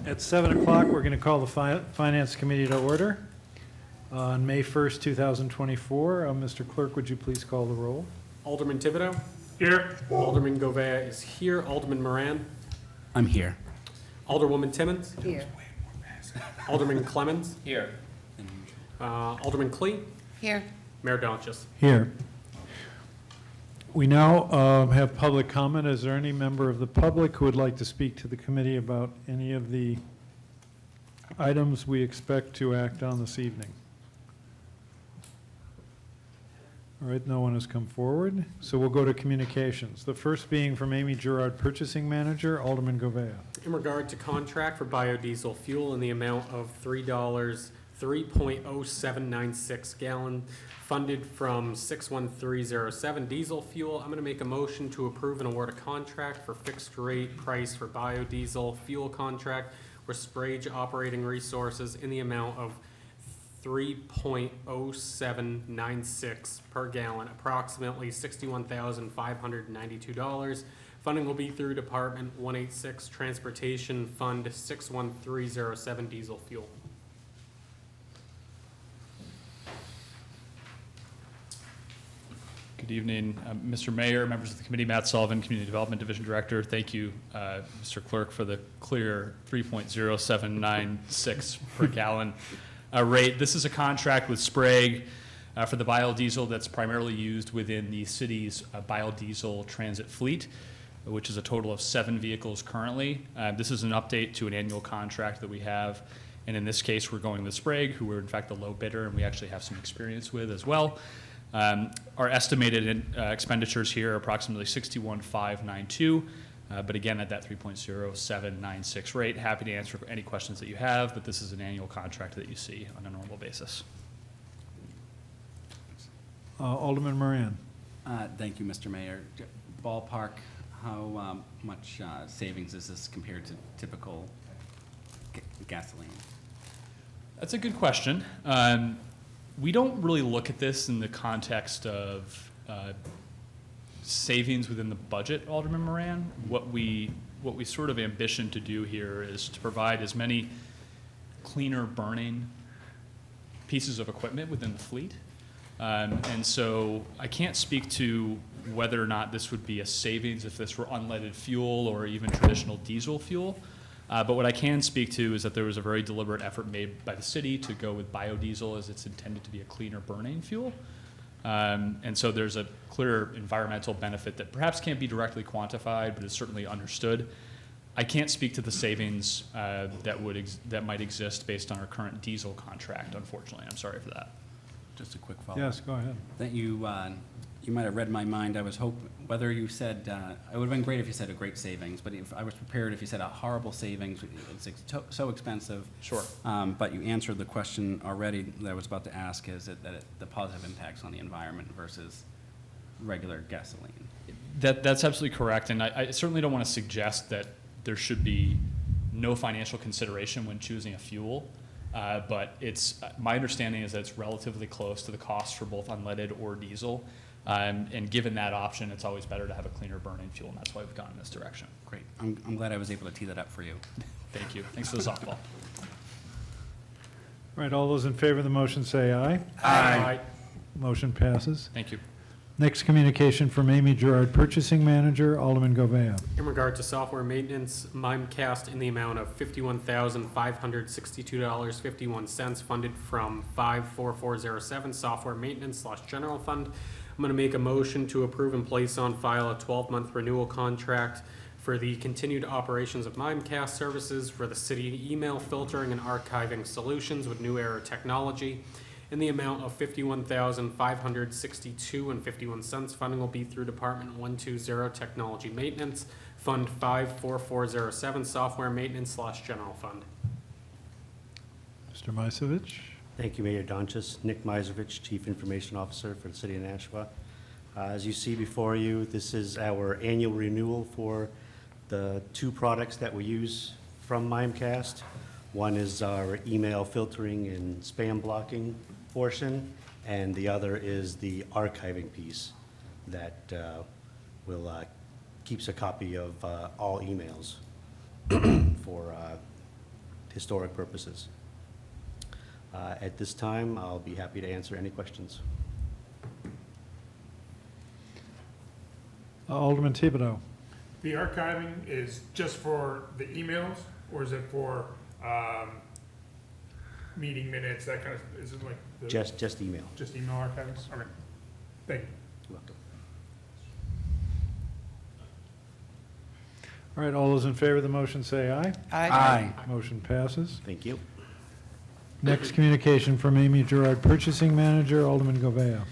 At 7 o'clock, we're going to call the Finance Committee to order on May 1st, 2024. Mr. Clerk, would you please call the roll? Alderman Thibodeau? Here. Alderman Govea is here. Alderman Moran? I'm here. Alderwoman Timmons? Here. Alderman Clemmons? Here. Alderman Clee? Here. Mayor Donchis. Here. We now have public comment. Is there any member of the public who would like to speak to the committee about any of the items we expect to act on this evening? All right, no one has come forward, so we'll go to communications. The first being from Amy Gerard, Purchasing Manager. Alderman Govea. In regard to contract for biodiesel fuel in the amount of $3.0796 gallon, funded from 61307 diesel fuel, I'm going to make a motion to approve and award a contract for fixed rate price for biodiesel fuel contract with Sprague Operating Resources in the amount of $3.0796 per gallon, approximately $61,592. Funding will be through Department 186 Transportation Fund 61307 diesel fuel. Good evening, Mr. Mayor, members of the committee, Matt Sullivan, Community Development Division Director. Thank you, Mr. Clerk, for the clear 3.0796 per gallon rate. This is a contract with Sprague for the biodiesel that's primarily used within the city's biodiesel transit fleet, which is a total of 7 vehicles currently. This is an update to an annual contract that we have, and in this case, we're going with Sprague, who were in fact the low bidder, and we actually have some experience with as well. Our estimated expenditures here are approximately $61,592, but again, at that 3.0796 rate. Happy to answer any questions that you have, but this is an annual contract that you see on a normal basis. Alderman Moran. Thank you, Mr. Mayor. Ballpark, how much savings is this compared to typical gasoline? That's a good question. We don't really look at this in the context of savings within the budget, Alderman Moran. What we sort of ambition to do here is to provide as many cleaner burning pieces of equipment within the fleet. And so I can't speak to whether or not this would be a savings if this were unleaded fuel or even traditional diesel fuel. But what I can speak to is that there was a very deliberate effort made by the city to go with biodiesel as it's intended to be a cleaner burning fuel. And so there's a clear environmental benefit that perhaps can't be directly quantified, but is certainly understood. I can't speak to the savings that might exist based on our current diesel contract, unfortunately. I'm sorry for that. Just a quick follow-up. Yes, go ahead. That you might have read my mind. I was hoping whether you said it would have been great if you said a great savings, but if I was prepared if you said a horrible savings, it's so expensive. Sure. But you answered the question already that I was about to ask: is it that the positive impacts on the environment versus regular gasoline? That's absolutely correct, and I certainly don't want to suggest that there should be no financial consideration when choosing a fuel. But my understanding is that it's relatively close to the cost for both unleaded or diesel. And given that option, it's always better to have a cleaner burning fuel, and that's why we've gone in this direction. Great. I'm glad I was able to tee that up for you. Thank you. Thanks for the softball. All right, all those in favor of the motion say aye. Aye. Motion passes. Thank you. Next communication from Amy Gerard, Purchasing Manager. Alderman Govea. In regard to software maintenance, Mimecast in the amount of $51,562.51 funded from 54407 software maintenance / general fund. I'm going to make a motion to approve and place on file a 12-month renewal contract for the continued operations of Mimecast services for the city email filtering and archiving solutions with New Era technology in the amount of $51,562.51. Funding will be through Department 120 Technology Maintenance, Fund 54407 Software Maintenance / General Fund. Mr. Misevich. Thank you, Mayor Donchis. Nick Misevich, Chief Information Officer for the City of Nashua. As you see before you, this is our annual renewal for the 2 products that we use from Mimecast. One is our email filtering and spam blocking portion, and the other is the archiving piece that keeps a copy of all emails for historic purposes. At this time, I'll be happy to answer any questions. Alderman Thibodeau. The archiving is just for the emails, or is it for meeting minutes, that kind of, is it like? Just email. Just email archiving? Okay, thank you. You're welcome. All right, all those in favor of the motion say aye. Aye. Motion passes. Thank you. Next communication from Amy Gerard, Purchasing Manager, Alderman Govea.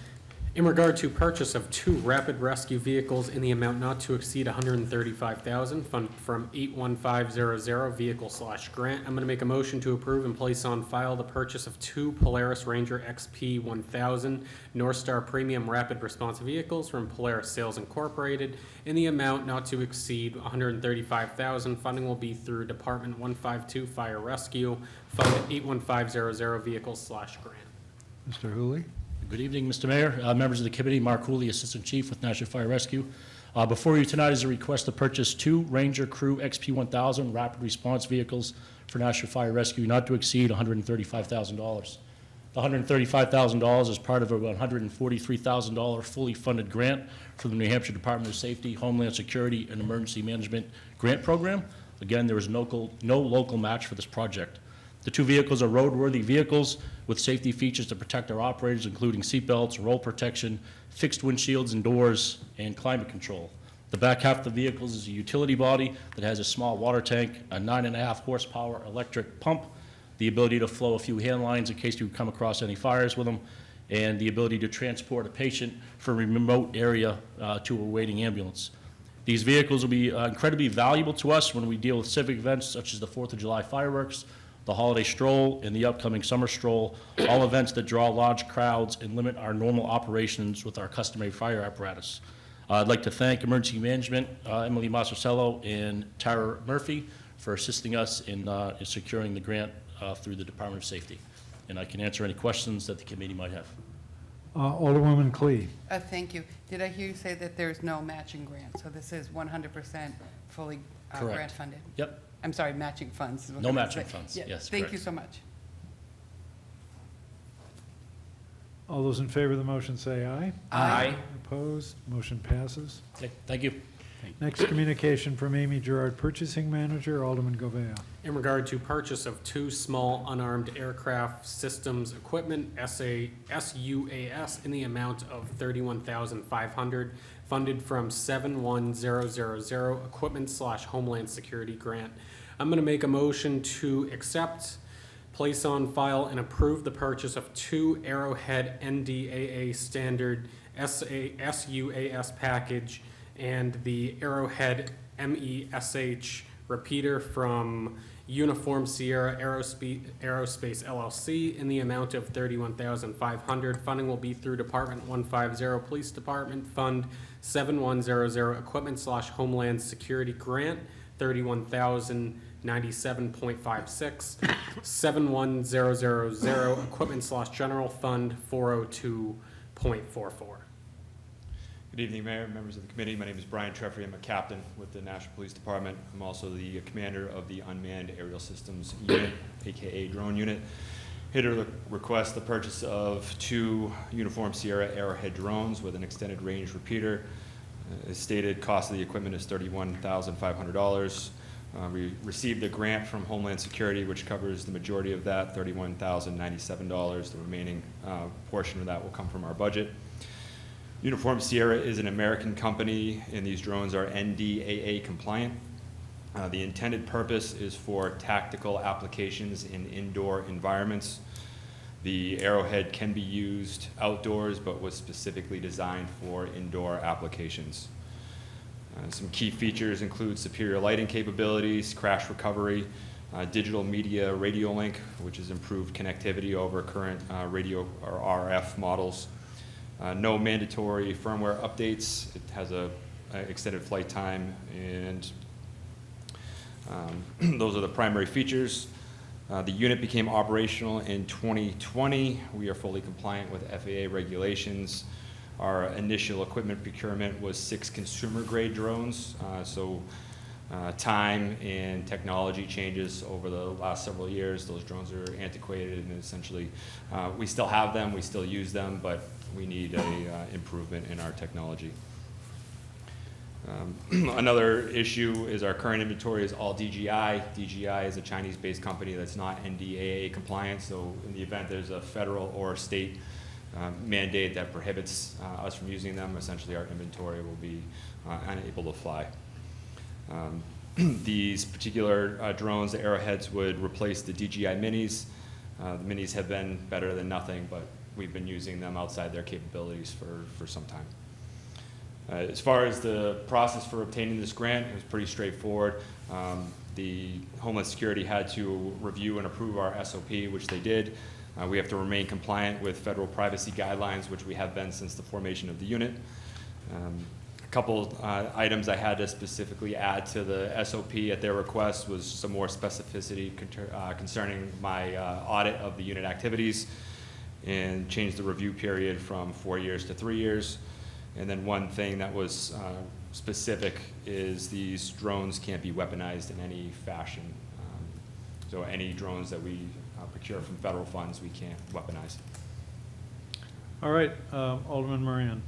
In regard to purchase of 2 rapid rescue vehicles in the amount not to exceed $135,000, fund from 81500 vehicle/grant, I'm going to make a motion to approve and place on file the purchase of 2 Polaris Ranger XP 1000 North Star Premium Rapid Response Vehicles from Polaris Sales Incorporated in the amount not to exceed $135,000. Funding will be through Department 152 Fire Rescue, fund 81500 vehicle/grant. Mr. Hooley. Good evening, Mr. Mayor, members of the committee. Mark Cooley, Assistant Chief with National Fire Rescue. Before you tonight is a request to purchase 2 Ranger Crew XP 1000 rapid response vehicles for National Fire Rescue, not to exceed $135,000. The $135,000 is part of a $143,000 fully funded grant from the New Hampshire Department of Safety, Homeland Security, and Emergency Management Grant Program. Again, there is no local match for this project. The 2 vehicles are roadworthy vehicles with safety features to protect our operators, including seatbelts, roll protection, fixed windshields and doors, and climate control. The back half of the vehicles is a utility body that has a small water tank, a 9.5 horsepower electric pump, the ability to flow a few hand lines in case you come across any fires with them, and the ability to transport a patient from a remote area to a waiting ambulance. These vehicles will be incredibly valuable to us when we deal with civic events such as the 4th of July fireworks, the holiday stroll, and the upcoming summer stroll, all events that draw large crowds and limit our normal operations with our customary fire apparatus. I'd like to thank Emergency Management, Emily Masarcello and Tara Murphy for assisting us in securing the grant through the Department of Safety. And I can answer any questions that the committee might have. Alderwoman Clee. Thank you. Did I hear you say that there's no matching grant? So this is 100% fully Correct. grant funded? Yep. I'm sorry, matching funds. is what No I meant matching to say. funds. Yeah, Yes, Thank correct. you so much. All those in favor of the motion say aye. Aye. Opposed? Motion passes. Okay, thank you. Next communication from Amy Gerard, Purchasing Manager, Alderman Govea. In regard to purchase of 2 small unarmed aircraft systems equipment, SUAS, in the amount of $31,500, funded from 71000 Equipment/Homeland Security Grant. I'm going to make a motion to accept, place on file, and approve the purchase of 2 Arrowhead NDAA standard SUAS package and the Arrowhead MESH repeater from Uniform Sierra Aerospace LLC in the amount of $31,500. Funding will be through Department 150 Police Department Fund 7100 Equipment/Homeland Security Grant, $31,097.56, 71000 Equipment/General Fund 402.44. Good evening, Mayor, members of the committee. My name is Brian Treffry. I'm a captain with the National Police Department. I'm also the commander of the Unmanned Aerial Systems Unit, aka Drone Unit. Here to request the purchase of 2 Uniform Sierra Arrowhead drones with an extended range repeater. As stated, cost of the equipment is $31,500. We received a grant from Homeland Security, which covers the majority of that, $31,097. The remaining portion of that will come from our budget. Uniform Sierra is an American company, and these drones are NDAA compliant. The intended purpose is for tactical applications in indoor environments. The Arrowhead can be used outdoors, but was specifically designed for indoor applications. Some key features include superior lighting capabilities, crash recovery, digital media radio link, which is improved connectivity over current radio or RF models. No mandatory firmware updates. It has a extended flight time, and those are the primary features. The unit became operational in 2020. We are fully compliant with FAA regulations. Our initial equipment procurement was 6 consumer-grade drones, so time and technology changes over the last several years. Those drones are antiquated, and essentially, we still have them, we still use them, but we need a improvement in our technology. Another issue is our current inventory is all DGI. DGI is a Chinese-based company that's not NDAA compliant, so in the event there's a federal or state mandate that prohibits us from using them, essentially our inventory will be unable to fly. These particular drones, the Arrowheads, would replace the DJI Minis. The Minis have been better than nothing, but we've been using them outside their capabilities for some time. As far as the process for obtaining this grant, it was pretty straightforward. The Homeland Security had to review and approve our SOP, which they did. We have to remain compliant with federal privacy guidelines, which we have been since the formation of the unit. A couple items I had to specifically add to the SOP at their request was some more specificity concerning my audit of the unit activities, and change the review period from 4 years to 3 years. And then one thing that was specific is these drones can't be weaponized in any fashion. So any drones that we procure from federal funds, we can't weaponize. All right, Alderman Moran.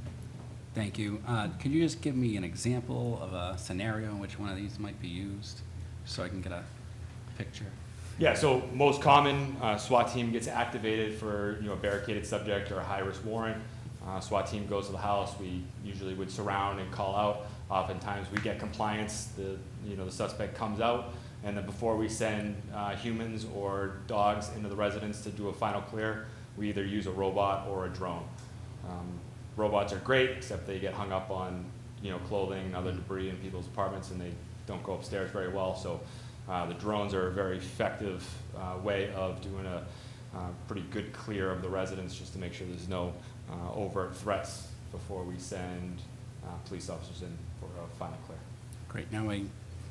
Thank you. Could you just give me an example of a scenario in which one of these might be used, so I can get a picture? Yeah, so most common, SWAT team gets activated for a barricaded subject or a high-risk warrant. SWAT team goes to the house. We usually would surround and call out. Oftentimes we get compliance. The suspect comes out, and then before we send humans or dogs into the residence to do a final clear, we either use a robot or a drone. Robots are great, except they get hung up on clothing and other debris in people's apartments, and they don't go upstairs very well. So the drones are a very effective way of doing a pretty good clear of the residence, just to make sure there's no overt threats before we send police officers in for a final clear. Great. Now I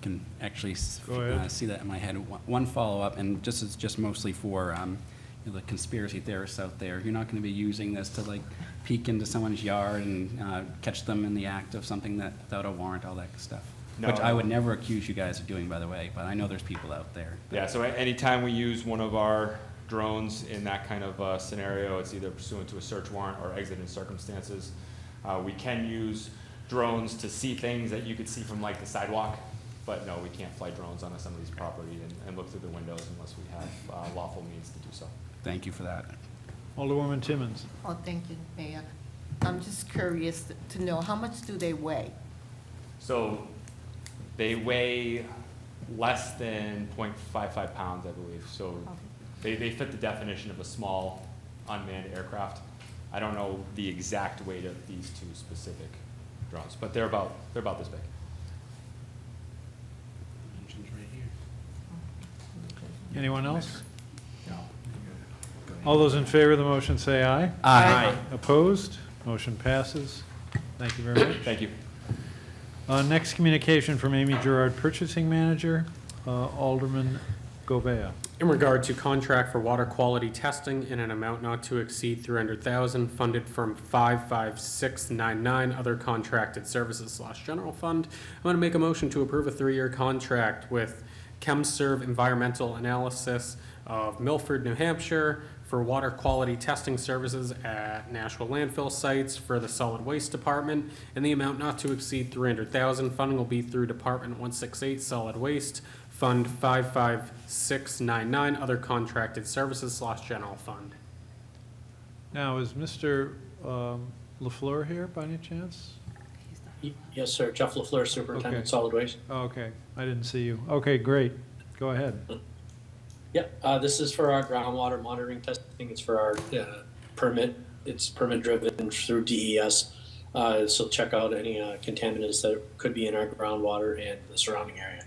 can actually Go ahead. see that in my head. One follow-up, and it's just mostly for the conspiracy theorists out there. You're not going to be using this to peek into someone's yard and catch them in the act of something without a warrant, all that stuff. No, Which I no. would never accuse you guys of doing, by the way, but I know there's people out there. Yeah, so anytime we use one of our drones in that kind of scenario, it's either pursuant to a search warrant or exigent circumstances. We can use drones to see things that you could see from the sidewalk, but no, we can't fly drones on some of these property and look through the windows unless we have lawful means to do so. Thank you for that. Alderwoman Timmons. Oh, thank you, Mayor. I'm just curious to know, how much do they weigh? So they weigh less than 0.55 pounds, I believe. So they fit the definition of a small unmanned aircraft. I don't know the exact weight of these two specific drones, but they're about this big. Anyone else? All those in favor of the motion say aye. Aye. Opposed? Motion passes. Thank you very much. Thank you. Next communication from Amy Gerard, Purchasing Manager. Alderman Govea. In regard to contract for water quality testing in an amount not to exceed $300,000, funded from 55699 other contracted services / general fund, I'm going to make a motion to approve a 3-year contract with ChemServe Environmental Analysis of Milford, New Hampshire, for water quality testing services at Nashville landfill sites for the Solid Waste Department, in the amount not to exceed $300,000. Funding will be through Department 168 Solid Waste, Fund 55699, other contracted services / general fund. Now, is Mr. LaFleur here by any chance? Yes, sir. Jeff LaFleur, Okay. Superintendent Solid Waste. Oh, okay, I didn't see you. Okay, great. Go ahead. Yeah, this is for our groundwater monitoring testing. It's for our permit. It's permit driven through DES. So check out any contaminants that could be in our groundwater and the surrounding area.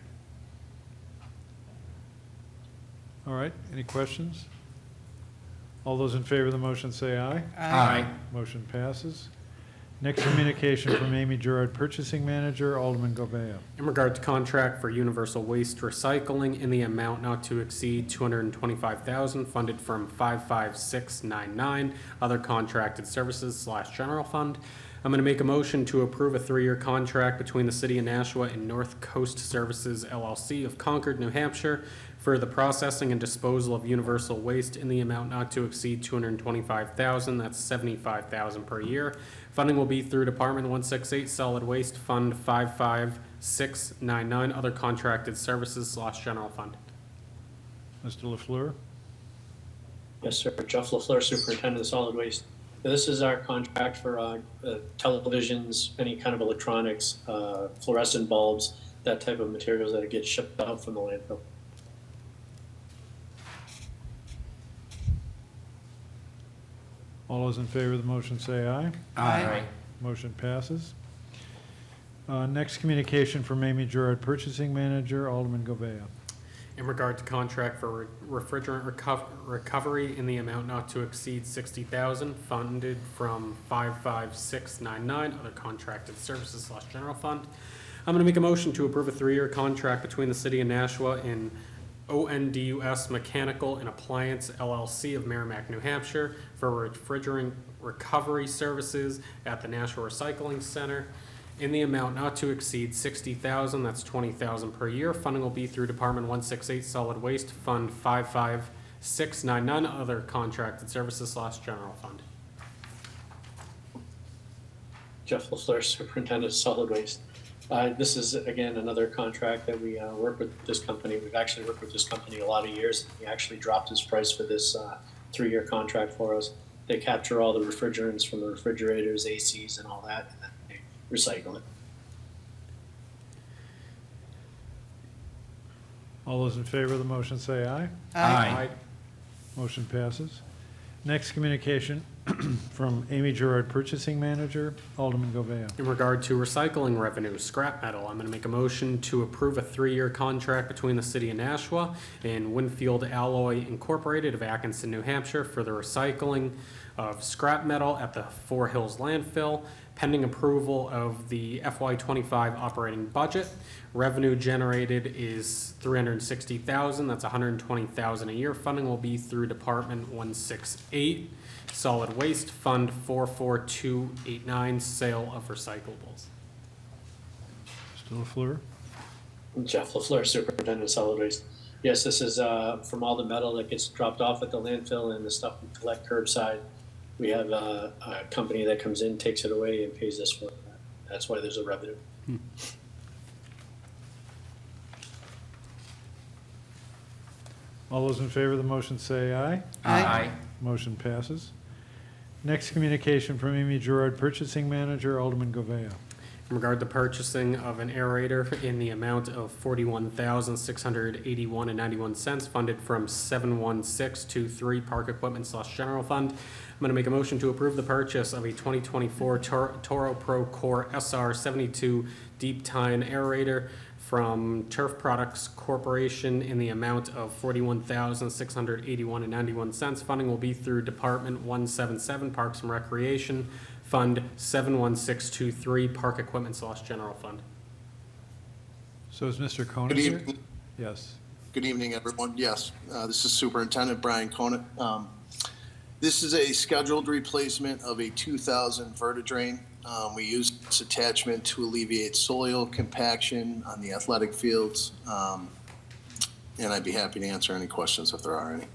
All right, any questions? All those in favor of the motion say aye. Aye. Motion passes. Next communication from Amy Gerard, Purchasing Manager, Alderman Govea. In regard to contract for universal waste recycling in the amount not to exceed $225,000, funded from 55699, other contracted services / general fund, I'm I'm going to make a motion to approve a 3-year contract between the City of Nashua and North Coast Services LLC of Concord, New Hampshire for the processing and disposal of universal waste in the amount not to exceed $225,000. That's $75,000 per year. Funding will be through Department 168 Solid Waste Fund 55699 Other Contracted Services / General Fund. Mr. LaFleur? Yes, sir. Jeff LaFleur, Superintendent of Solid Waste. This is our contract for televisions, any kind of electronics, fluorescent bulbs, that type of materials that get shipped out from the landfill. All those in favor of the motion say aye. Aye. Motion passes. Next communication from Amy Gerard, Purchasing Manager, Alderman Govea. In regard to contract for refrigerant recovery in the amount not to exceed $60,000, funded from 55699 Other Contracted Services / General Fund. I'm going to make a motion to approve a 3-year contract between the City of Nashua and ONDUS Mechanical and Appliance LLC of Merrimack, New Hampshire for refrigerant recovery services at the Nashua Recycling Center in the amount not to exceed $60,000. That's $20,000 per year. Funding will be through Department 168 Solid Waste Fund 55699 Other Contracted Services / General Fund. Jeff LaFleur, Superintendent of Solid Waste. This is, again, another contract that we work with this company. We've actually worked with this company a lot of years. He actually dropped his price for this 3-year contract for us. They capture all the refrigerants from the refrigerators, ACs, and all that, and then they recycle it. All those in favor of the motion say aye. Aye. Motion passes. Next communication from Amy Gerard, Purchasing Manager, Alderman Govea. In regard to recycling revenue, scrap metal, I'm going to make a motion to approve a 3-year contract between the City of Nashua and Winfield Alloy Incorporated of Atkinson, New Hampshire for the recycling of scrap metal at the Four Hills landfill, pending approval of the FY25 operating budget. Revenue generated is $360,000. That's $120,000 a year. Funding will be through Department 168 Solid Waste Fund 44289 Sale of Recyclables. Mr. LaFleur? Jeff LaFleur, Superintendent of Solid Waste. Yes, this is from all the metal that gets dropped off at the landfill and the stuff we collect curbside. We have a company that comes in, takes it away, and pays us for that. That's why there's a revenue. All those in favor of the motion say aye. Aye. Motion passes. Next communication from Amy Gerard, Purchasing Manager, Alderman Govea. In regard to purchasing of an aerator in the amount of $41,681.91 funded from 71623 Park Equipment / General Fund. I'm going to make a motion to approve the purchase of a 2024 Toro Pro Core SR 72 Deep Tine aerator from Turf Products Corporation in the amount of $41,681.91. Funding will be through Department 177 Parks and Recreation Fund 71623 Park Equipment / General Fund. So is Mr. Conant Good here? evening. Yes. Good evening, everyone. Yes, this is Superintendent Brian Conant. This is a scheduled replacement of a 2000 Vertidrain. We use this attachment to alleviate soil compaction on the athletic fields. And I'd be happy to answer any questions if there are any.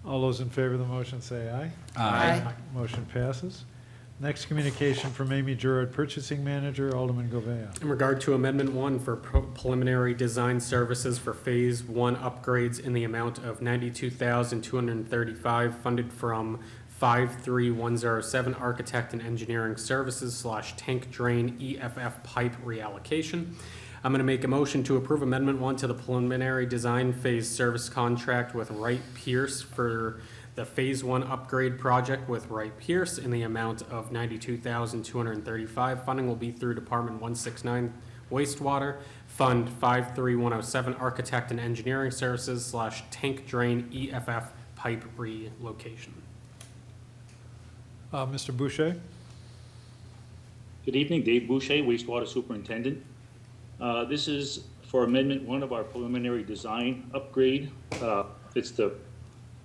All those in favor of the motion say aye. Aye. Motion passes. Next communication from Amy Gerard, Purchasing Manager, Alderman Govea. In regard to Amendment 1 for preliminary design services for Phase 1 upgrades in the amount of $92,235 funded from 53107 Architect and Engineering Services / Tank Drain EFF Pipe Reallocation. I'm going to make a motion to approve Amendment 1 to the preliminary design phase service contract with Wright Pierce for the Phase 1 upgrade project with Wright Pierce in the amount of $92,235. Funding will be through Department 169 Wastewater, Fund 53107 Architect and Engineering Services / Tank Drain EFF Pipe Relocation. Mr. Boucher? Good evening, Dave Boucher, Wastewater Superintendent. This is for Amendment 1 of our preliminary design upgrade. It's the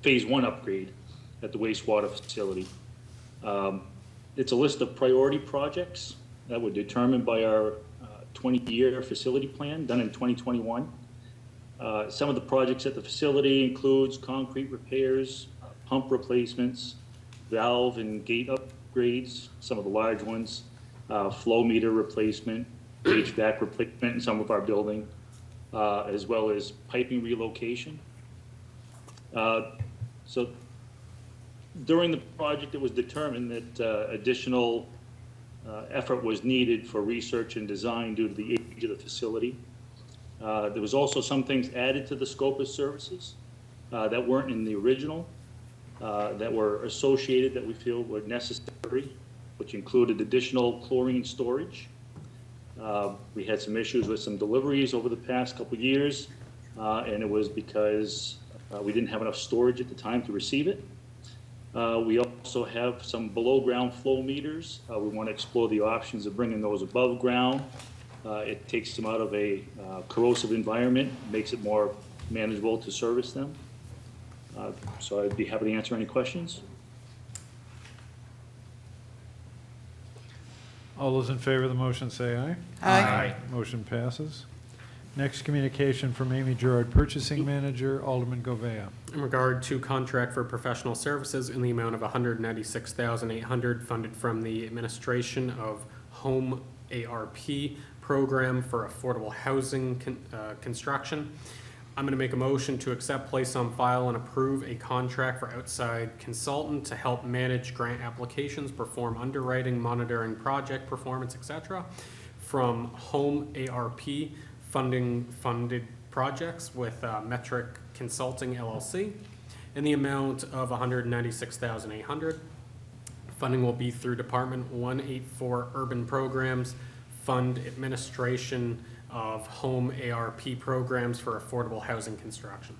Phase 1 upgrade at the wastewater facility. It's a list of priority projects that were determined by our 20-year facility plan done in 2021. Some of the projects at the facility includes concrete repairs, pump replacements, valve and gate upgrades, some of the large ones, flow meter replacement, HVAC replacement in some of our building, as well as piping relocation. So during the project, it was determined that additional effort was needed for research and design due to the age of the facility. There was also some things added to the scope of services that weren't in the original, that were associated that we feel were necessary, which included additional chlorine storage. We had some issues with some deliveries over the past couple of years, and it was because we didn't have enough storage at the time to receive it. We also have some below ground flow meters. We want to explore the options of bringing those above ground. It takes them out of a corrosive environment, makes it more manageable to service them. So I'd be happy to answer any questions. All those in favor of the motion say aye. Aye. Motion passes. Next communication from Amy Gerard, Purchasing Manager, Alderman Govea. In regard to contract for professional services in the amount of $196,800 funded from the Administration of Home ARP Program for Affordable Housing Construction. I'm going to make a motion to accept, place on file, and approve a contract for outside consultant to help manage grant applications, perform underwriting, monitoring project performance, etc. from Home ARP funded projects with Metric Consulting LLC in the amount of $196,800. Funding will be through Department 184 Urban Programs Fund Administration of Home ARP Programs for Affordable Housing Construction.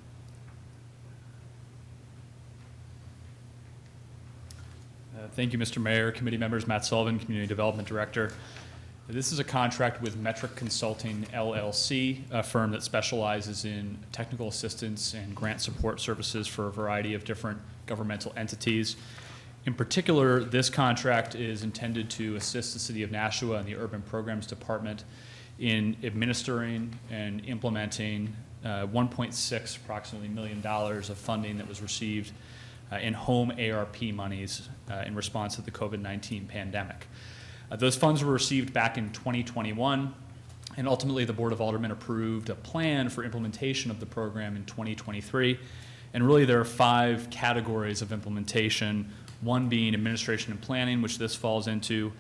Thank you, Mr. Mayor, committee members, Matt Sullivan, Community Development Director. This is a contract with Metric Consulting LLC, a firm that specializes in technical assistance and grant support services for a variety of different governmental entities. In particular, this contract is intended to assist the City of Nashua and the Urban Programs Department in administering and implementing $1.6 approximately million of funding that was received in home ARP monies in response to the COVID-19 pandemic. Those funds were received back in 2021, and ultimately the Board of Aldermen approved a plan for implementation of the program in 2023. And really there are 5 categories of implementation, one being administration and planning, which this falls into,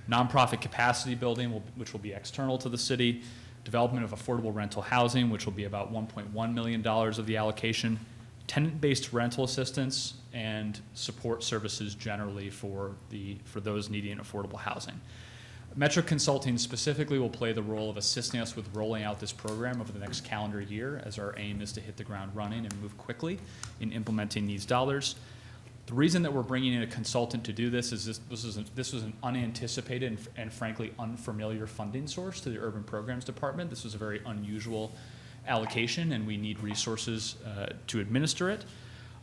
nonprofit capacity building, which will be external to the city, development of affordable rental housing, which will be about $1.1 million of the allocation, tenant-based rental assistance, and support services generally for those needing affordable housing. Metric Consulting specifically will play the role of assisting us with rolling out this program over the next calendar year, as our aim is to hit the ground running and move quickly in implementing these dollars. The reason that we're bringing in a consultant to do this is this was an unanticipated and frankly unfamiliar funding source to the Urban Programs Department. This was a very unusual allocation, and we need resources to administer it.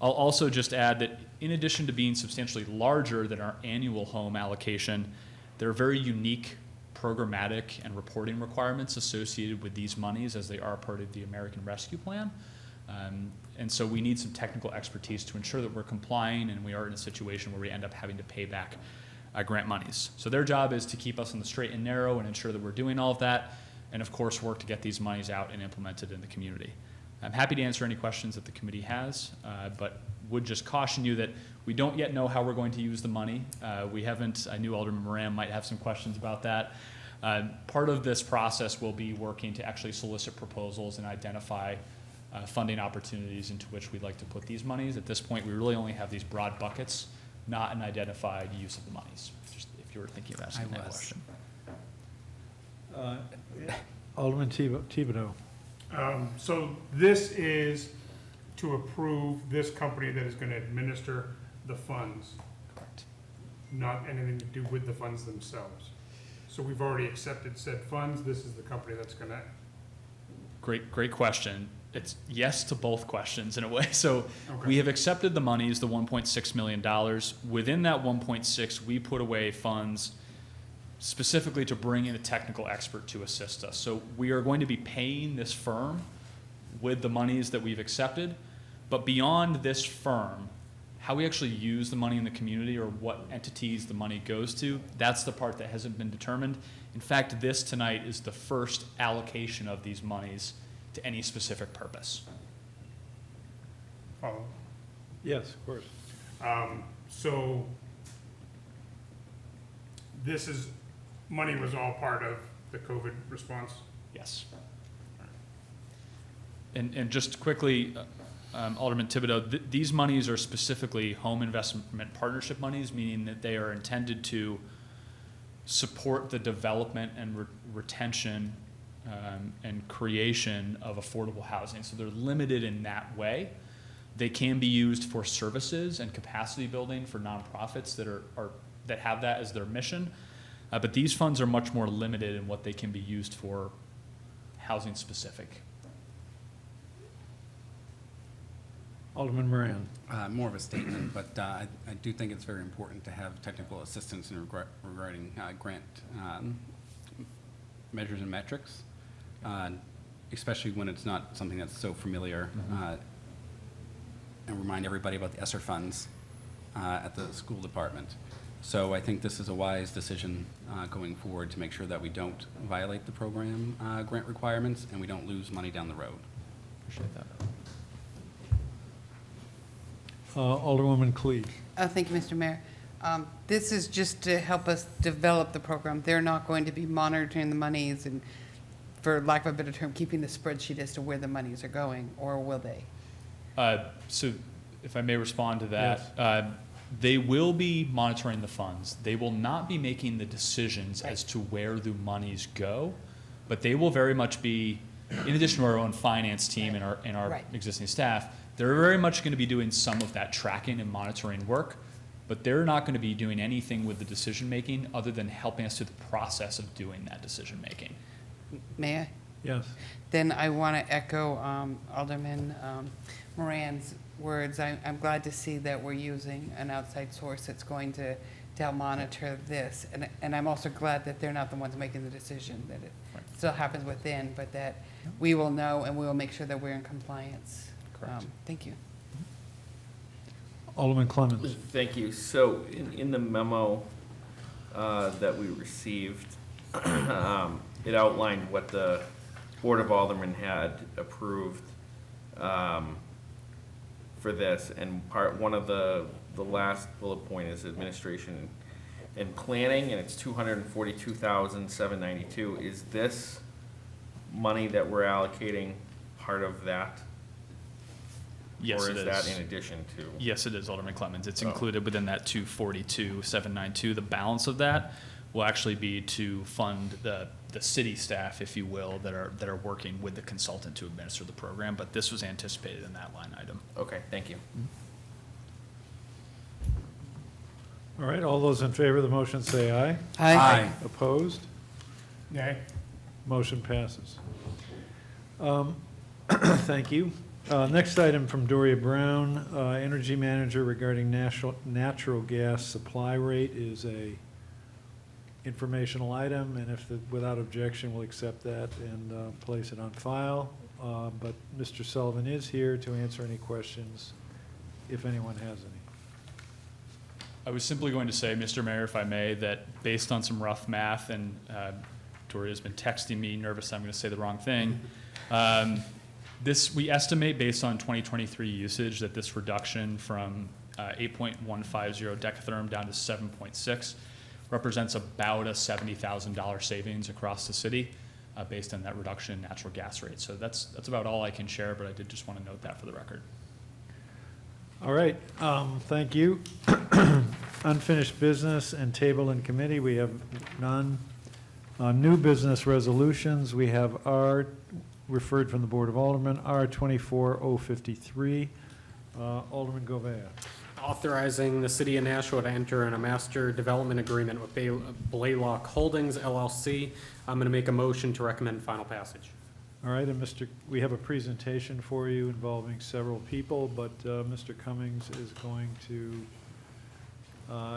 I'll also just add that in addition to being substantially larger than our annual home allocation, there are very unique programmatic and reporting requirements associated with these monies as they are part of the American Rescue Plan. And so we need some technical expertise to ensure that we're complying and we are in a situation where we end up having to pay back grant monies. So their job is to keep us on the straight and narrow and ensure that we're doing all of that, and of course work to get these monies out and implemented in the community. I'm happy to answer any questions that the committee has, but would just caution you that we don't yet know how we're going to use the money. I knew Alderman Moran might have some questions about that. Part of this process will be working to actually solicit proposals and identify funding opportunities into which we'd like to put these monies. At this point, we really only have these broad buckets, not an identified use of the monies, just if you were thinking of asking that question. Alderman Thibodeau. So this is to approve this company that is going to administer the funds, Correct. not anything to do with the funds themselves. So we've already accepted said funds. This is the company that's going to. Great question. it's yes to both questions in a way. So we have accepted the monies, the $1.6 million. Within that 1.6, we put away funds specifically to bring in a technical expert to assist us. So we are going to be paying this firm with the monies that we've accepted, but beyond this firm, how we actually use the money in the community or what entities the money goes to, that's the part that hasn't been determined. In fact, this tonight is the first allocation of these monies to any specific purpose. Follow. Yes, of course. So this is, money was all part of the COVID response? Yes. And just quickly, Alderman Thibodeau, these monies are specifically home investment partnership monies, meaning that they are intended to support the development and retention and creation of affordable housing. So they're limited in that way. They can be used for services and capacity building for nonprofits that have that as their mission. But these funds are much more limited in what they can be used for housing specific. Alderman Moran. More of a statement, but I do think it's very important to have technical assistance in regarding grant measures and metrics, especially when it's not something that's so familiar. And remind everybody about the ESSER funds at the school department. So I think this is a wise decision going forward to make sure that we don't violate the program grant requirements and we don't lose money down the road. Appreciate that. Alderwoman Cleage. Thank you, Mr. Mayor. This is just to help us develop the program. They're not going to be monitoring the monies and, for lack of a better term, keeping the spreadsheet as to where the monies are going, or will they? So if I may respond to that, they will be monitoring the funds. They will not be making the decisions as to where the monies go, but they will very much be, in addition to our own finance team and our existing staff, they're very much going to be doing some of that tracking and monitoring work, but they're not going to be doing anything with the decision making other than helping us through the process of doing that decision making. May I? Yes. Then I want to echo Alderman Moran's words. I'm glad to see that we're using an outside source that's going to help monitor this. And I'm also glad that they're not the ones making the decision, that it still happens within, but that we will know and we will make sure that we're in compliance. Correct. Thank you. Alderman Clemens. Thank you. So in the memo that we received, it outlined what the Board of Aldermen had approved for this, and one of the last bullet point is administration and planning, and it's $242,792. Is this money that we're allocating part of that? Yes, or it is that in addition to? Yes, it is, Alderman Clemens. It's included within that 242,792. The balance of that will actually be to fund the city staff, if you will, that are working with the consultant to administer the program. But this was anticipated in that line item. Okay, thank you. All right, all those in favor of the motion say aye. Aye. Opposed? Nay? Motion passes. Thank you. Next item from Doria Brown, Energy Manager regarding natural gas supply rate is a informational item, and without objection, we'll accept that and place it on file. But Mr. Sullivan is here to answer any questions, if anyone has any. I was simply going to say, Mr. Mayor, if I may, that based on some rough math, and Doria's been texting me, nervous I'm going to say the wrong thing, we estimate based on 2023 usage that this reduction from 8.150 decatherm down to 7.6 represents about a $70,000 savings across the city based on that reduction in natural gas rates. So that's about all I can share, but I did just want to note that for the record. All right, thank you. Unfinished business and table in committee, we have none. New business resolutions, we have referred from the Board of Aldermen, R24053. Alderman Govea. Authorizing the City of Nashua to enter in a master development agreement with Blaylock Holdings LLC. I'm going to make a motion to recommend final passage. All right, and we have a presentation for you involving several people, but Mr. Cummings is going to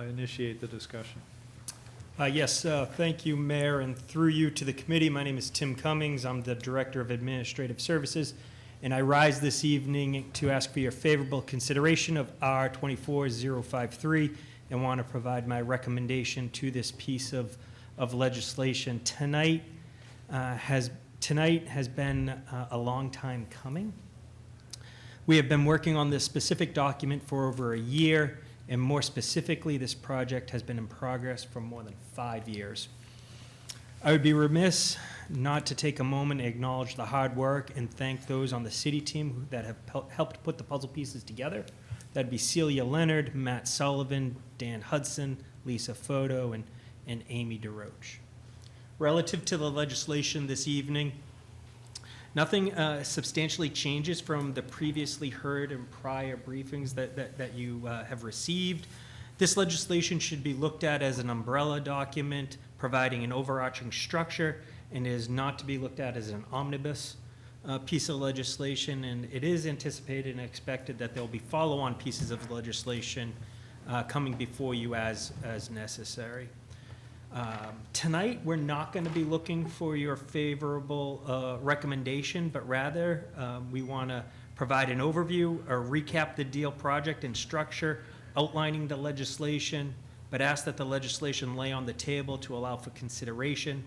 initiate the discussion. Yes, thank you, Mayor, and through you to the committee. My name is Tim Cummings. I'm the Director of Administrative Services, and I rise this evening to ask for your favorable consideration of R24053 and want to provide my recommendation to this piece of legislation. Tonight has been a long time coming. We have been working on this specific document for over a year, and more specifically, this project has been in progress for more than 5 years. I would be remiss not to take a moment and acknowledge the hard work and thank those on the city team that have helped put the puzzle pieces together. That'd be Celia Leonard, Matt Sullivan, Dan Hudson, Lisa Foto, and Amy DeRoche. Relative to the legislation this evening, nothing substantially changes from the previously heard and prior briefings that you have received. This legislation should be looked at as an umbrella document providing an overarching structure and is not to be looked at as an omnibus piece of legislation, and it is anticipated and expected that there will be follow-on pieces of legislation coming before you as necessary. Tonight, we're not going to be looking for your favorable recommendation, but rather we want to provide an overview or recap the deal project and structure, outlining the legislation, but ask that the legislation lay on the table to allow for consideration.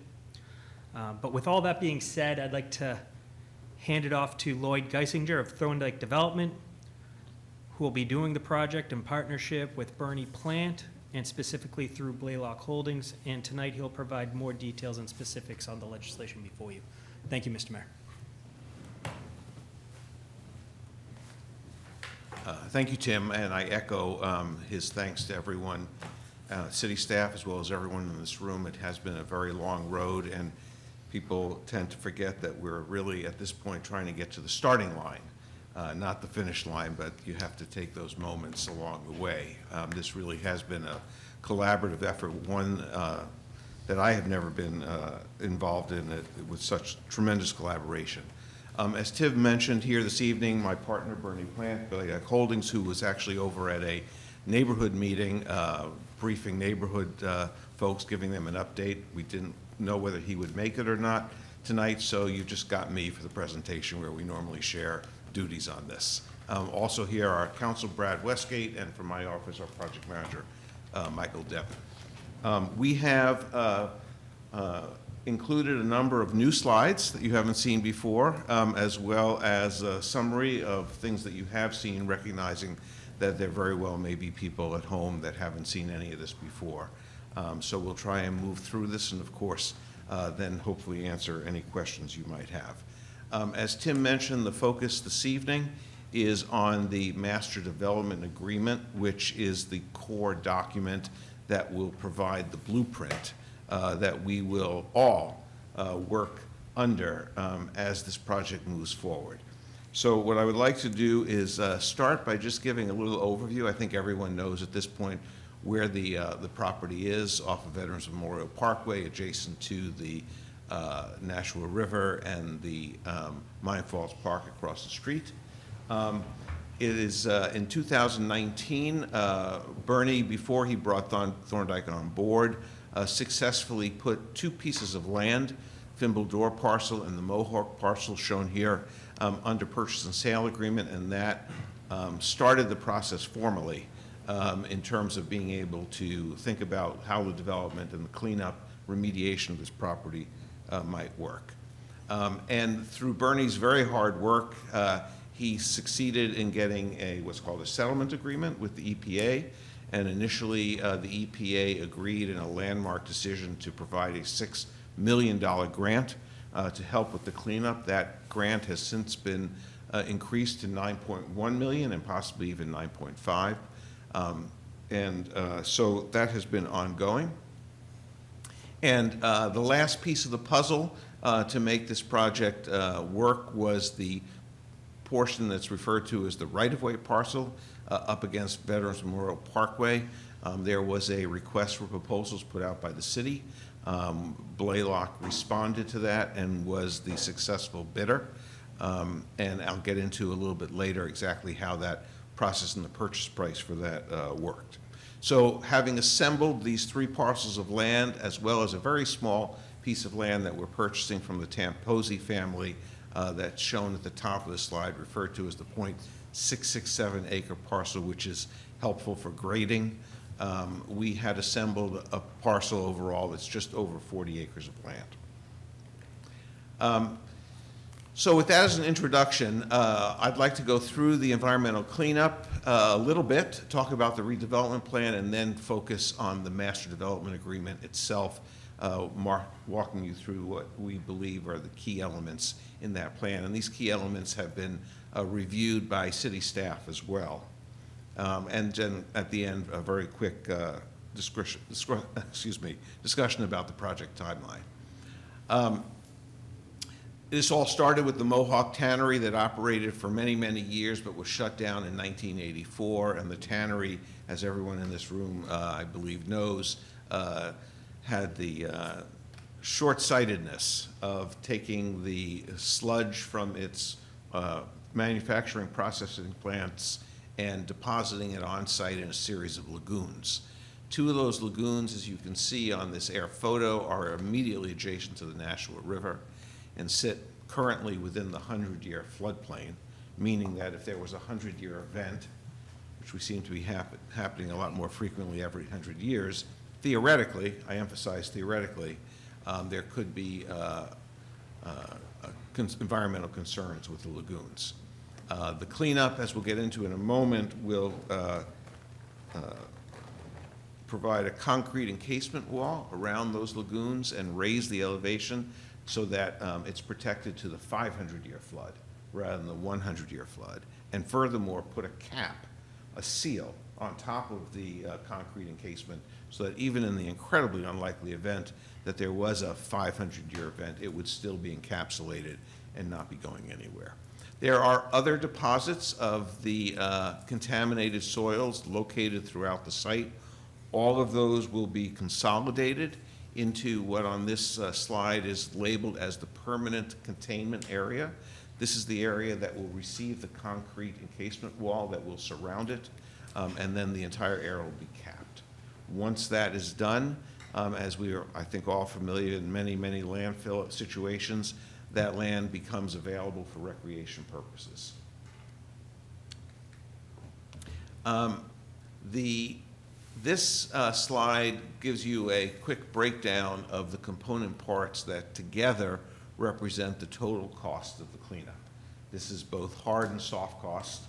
But with all that being said, I'd like to hand it off to Lloyd Geisinger of Thorndike Development, who will be doing the project in partnership with Bernie Plant, and specifically through Blaylock Holdings, and tonight he'll provide more details and specifics on the legislation before you. Thank you, Mr. Mayor. Thank you, Tim, and I echo his thanks to everyone, city staff, as well as everyone in this room. It has been a very long road, and people tend to forget that we're really, at this point, trying to get to the starting line. Not the finish line, but you have to take those moments along the way. This really has been a collaborative effort, one that I have never been involved in with such tremendous collaboration. As Tim mentioned here this evening, my partner Bernie Plant, Blaylock Holdings, who was actually over at a neighborhood meeting, briefing neighborhood folks, giving them an update. We didn't know whether he would make it or not tonight, so you just got me for the presentation where we normally share duties on this. Also here are Council Brad Westgate, and from my office, our project manager, Michael Depp. We have included a number of new slides that you haven't seen before, as well as a summary of things that you have seen, recognizing that there very well may be people at home that haven't seen any of this before. So we'll try and move through this, and of course, then hopefully answer any questions you might have. As Tim mentioned, the focus this evening is on the Master Development Agreement, which is the core document that will provide the blueprint that we will all work under as this project moves forward. So what I would like to do is start by just giving a little overview. I think everyone knows at this point where the property is, off of Veterans Memorial Parkway, adjacent to the Nashua River and the Mine Falls Park across the street. It is in 2019, Bernie, before he brought Thorndike on board, successfully put two pieces of land, Fimble Door parcel and the Mohawk parcel shown here, under purchase and sale agreement, and that started the process formally in terms of being able to think about how the development and the cleanup remediation of this property might work. And through Bernie's very hard work, he succeeded in getting what's called a settlement agreement with the EPA, and initially the EPA agreed in a landmark decision to provide a $6 million grant to help with the cleanup. That grant has since been increased to $9.1 million and possibly even $9.5. So that has been ongoing. And the last piece of the puzzle to make this project work was the portion that's referred to as the right-of-way parcel up against Veterans Memorial Parkway. There was a request for proposals put out by the city. Blaylock responded to that and was the successful bidder. And I'll get into a little bit later exactly how that process and the purchase price for that worked. So having assembled these 3 parcels of land, as well as a very small piece of land that we're purchasing from the Tamposi family, that's shown at the top of the slide, referred to as the .667 acre parcel, which is helpful for grading. We had assembled a parcel overall that's just over 40 acres of land. So with that as an introduction, I'd like to go through the environmental cleanup a little bit, talk about the redevelopment plan, and then focus on the master development agreement itself, walking you through what we believe are the key elements in that plan. And these key elements have been reviewed by city staff as well. And then at the end, a very quick discussion about the project timeline. This all started with the Mohawk Tannery that operated for many, many years, but was shut down in 1984. And the tannery, as everyone in this room, I believe, knows, had the short-sightedness of taking the sludge from its manufacturing processing plants and depositing it on-site in a series of lagoons. 2 of those lagoons, as you can see on this air photo, are immediately adjacent to the Nashua River and sit currently within the 100-year floodplain, meaning that if there was a 100-year event, which we seem to be happening a lot more frequently every 100 years, theoretically, I emphasize theoretically, there could be environmental concerns with the lagoons. The cleanup, as we'll get into in a moment, will provide a concrete encasement wall around those lagoons and raise the elevation so that it's protected to the 500-year flood rather than the 100-year flood. And furthermore, put a cap, a seal, on top of the concrete encasement so that even in the incredibly unlikely event that there was a 500-year event, it would still be encapsulated and not be going anywhere. There are other deposits of the contaminated soils located throughout the site. All of those will be consolidated into what on this slide is labeled as the permanent containment area. This is the area that will receive the concrete encasement wall that will surround it, and then the entire area will be capped. Once that is done, as we are, I think, all familiar in many, many landfill situations, that land becomes available for recreation purposes. This slide gives you a quick breakdown of the component parts that together represent the total cost of the cleanup. This is both hard and soft costs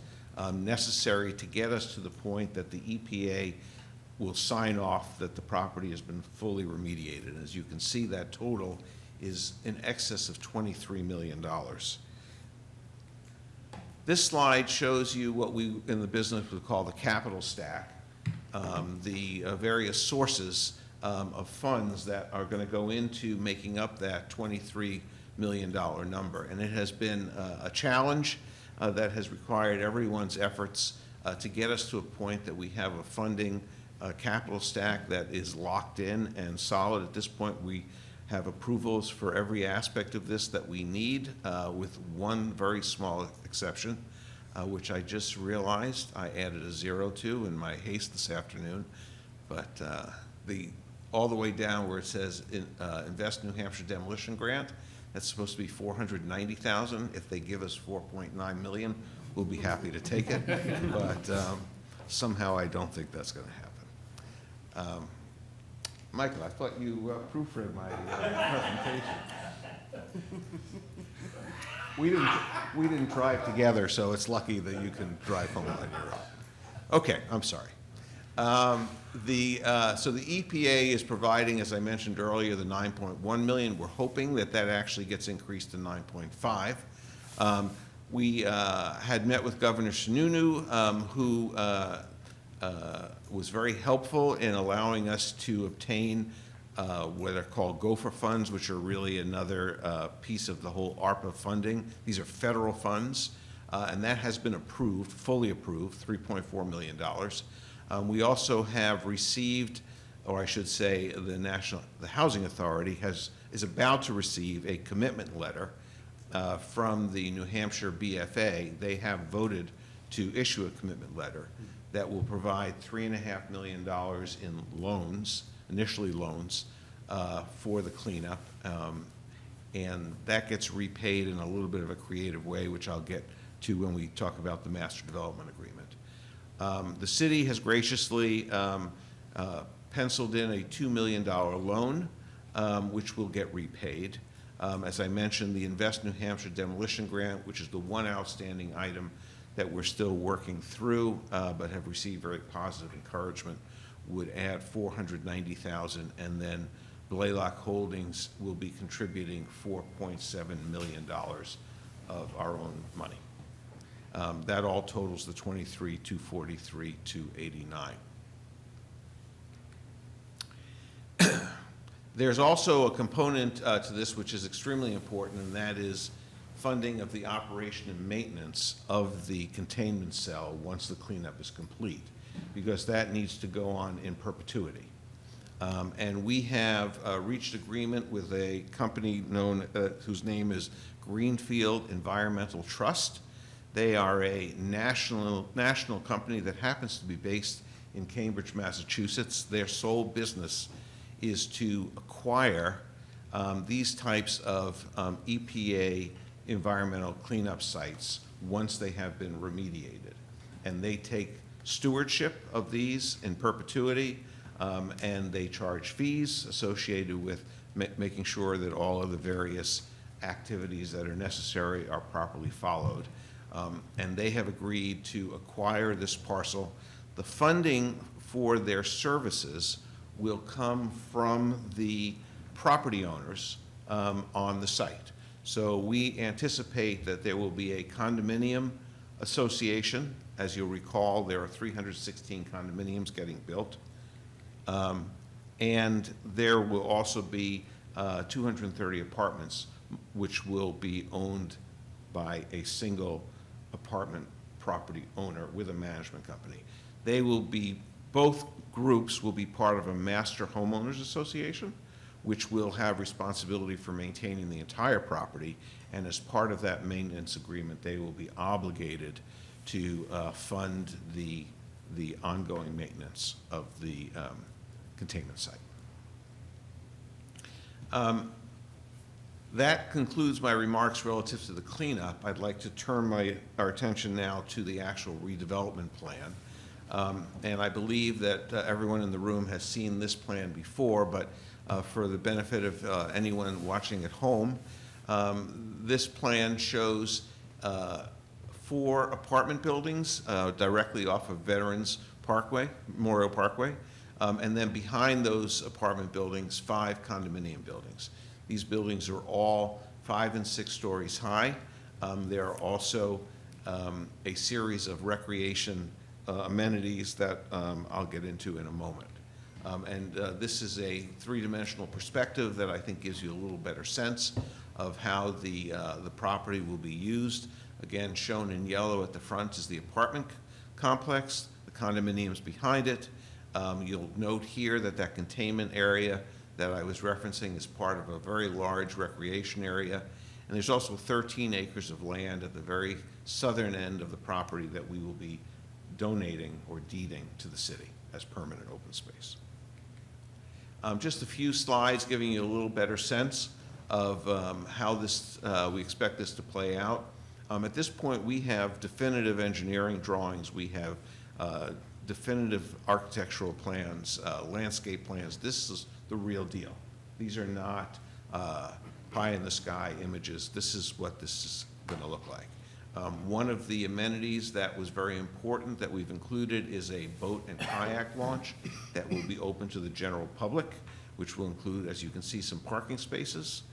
necessary to get us to the point that the EPA will sign off that the property has been fully remediated. And as you can see, that total is in excess of $23 million. This slide shows you what we in the business would call the capital stack, the various sources of funds that are going to go into making up that $23 million number. And it has been a challenge that has required everyone's efforts to get us to a point that we have a funding capital stack that is locked in and solid. At this point, we have approvals for every aspect of this that we need, with one very small exception, which I just realized I added a 0 to in my haste this afternoon. But all the way down where it says Invest New Hampshire Demolition Grant, that's supposed to be $490,000. If they give us $4.9 million, we'll be happy to take it. But somehow I don't think that's going to happen. Michael, I thought you proofread my presentation. We didn't drive together, so it's lucky that you can drive home on your own. Okay, I'm sorry. So the EPA is providing, as I mentioned earlier, the $9.1 million. We're hoping that that actually gets increased to $9.5. We had met with Governor Sununu, who was very helpful in allowing us to obtain what are called gopher funds, which are really another piece of the whole ARPA funding. These are federal funds, and that has been approved, fully approved, $3.4 million. We also have received or I should say, the Housing Authority is about to receive a commitment letter from the New Hampshire BFA. They have voted to issue a commitment letter that will provide $3.5 million in loans, initially loans, for the cleanup. And that gets repaid in a little bit of a creative way, which I'll get to when we talk about the master development agreement. The city has graciously penciled in a $2 million loan, which will get repaid. As I mentioned, the Invest New Hampshire demolition grant, which is the one outstanding item that we're still working through, but have received very positive encouragement, would add $490,000, and then Blaylock Holdings will be contributing $4.7 million of our own money. That all totals the $23,243,289. There's also a component to this which is extremely important, and that is funding of the operation and maintenance of the containment cell once the cleanup is complete, because that needs to go on in perpetuity. And we have reached agreement with a company whose name is Greenfield Environmental Trust. They are a national company that happens to be based in Cambridge, Massachusetts. Their sole business is to acquire these types of EPA environmental cleanup sites once they have been remediated. And they take stewardship of these in perpetuity, and they charge fees associated with making sure that all of the various activities that are necessary are properly followed. And they have agreed to acquire this parcel. The funding for their services will come from the property owners on the site. So we anticipate that there will be a condominium association. As you'll recall, there are 316 condominiums getting built. And there will also be 230 apartments, which will be owned by a single apartment property owner with a management company. They will be, both groups will be part of a master homeowners association, which will have responsibility for maintaining the entire property. And as part of that maintenance agreement, they will be obligated to fund the ongoing maintenance of the containment site. That concludes my remarks relative to the cleanup. I'd like to turn our attention now to the actual redevelopment plan. And I believe that everyone in the room has seen this plan before, but for the benefit of anyone watching at home, this plan shows 4 apartment buildings directly off of Veterans Parkway, Memorial Parkway, and then behind those apartment buildings, 5 condominium buildings. These buildings are all 5 and 6 stories high. There are also a series of recreation amenities that I'll get into in a moment. And this is a 3-dimensional perspective that I think gives you a little better sense of how the property will be used. Again, shown in yellow at the front is the apartment complex, the condominiums behind it. You'll note here that that containment area that I was referencing is part of a very large recreation area. And there's also 13 acres of land at the very southern end of the property that we will be donating or deeding to the city as permanent open space. Just a few slides giving you a little better sense of how this, we expect this to play out. At this point, we have definitive engineering drawings. We have definitive architectural plans, landscape plans. This is the real deal. These are not pie-in-the-sky images. This is what this is going to look like. One of the amenities that was very important that we've included is a boat and kayak launch that will be open to the general public, which will include, as you can see, some parking spaces.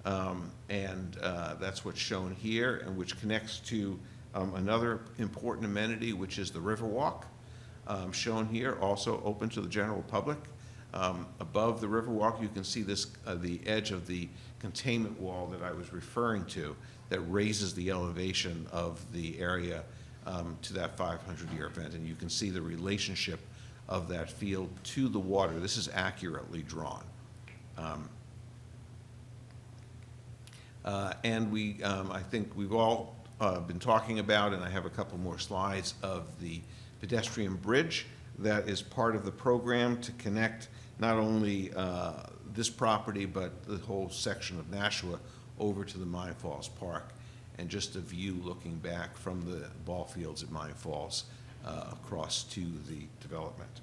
And that's what's shown here, and which connects to another important amenity, which is the Riverwalk, shown here, also open to the general public. Above the Riverwalk, you can see this, the edge of the containment wall that I was referring to that raises the elevation of the area to that 500-year event. And you can see the relationship of that field to the water. This is accurately drawn. And I think we've all been talking about, and I have a couple more slides, of the pedestrian bridge that is part of the program to connect not only this property, but the whole section of Nashua over to the Mine Falls Park, and just a view looking back from the ball fields at Mine Falls across to the development.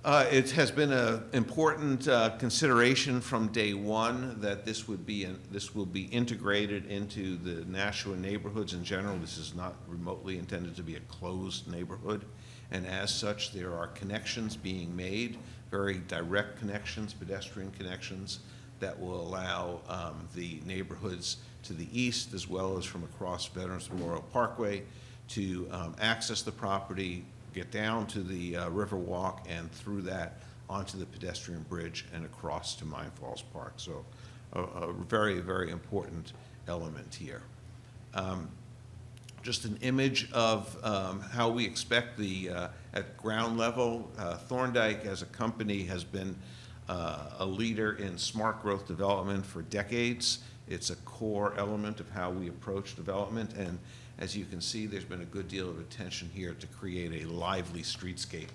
It has been an important consideration from day one that this will be integrated into the Nashua neighborhoods in general. This is not remotely intended to be a closed neighborhood, and as such, there are connections being made, very direct connections, pedestrian connections, that will allow the neighborhoods to the east, as well as from across Veterans Memorial Parkway, to access the property, get down to the Riverwalk, and through that onto the pedestrian bridge and across to Mine Falls Park. So a very, very important element here. Just an image of how we expect at ground level. Thorndike as a company has been a leader in smart growth development for decades. It's a core element of how we approach development, and as you can see, there's been a good deal of attention here to create a lively streetscape,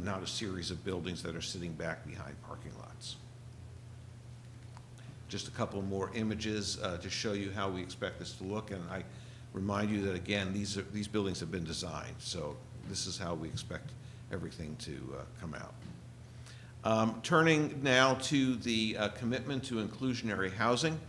not a series of buildings that are sitting back behind parking lots. Just a couple more images to show you how we expect this to look, and I remind you that, again, these buildings have been designed, so this is how we expect everything to come out. Turning now to the commitment to inclusionary housing.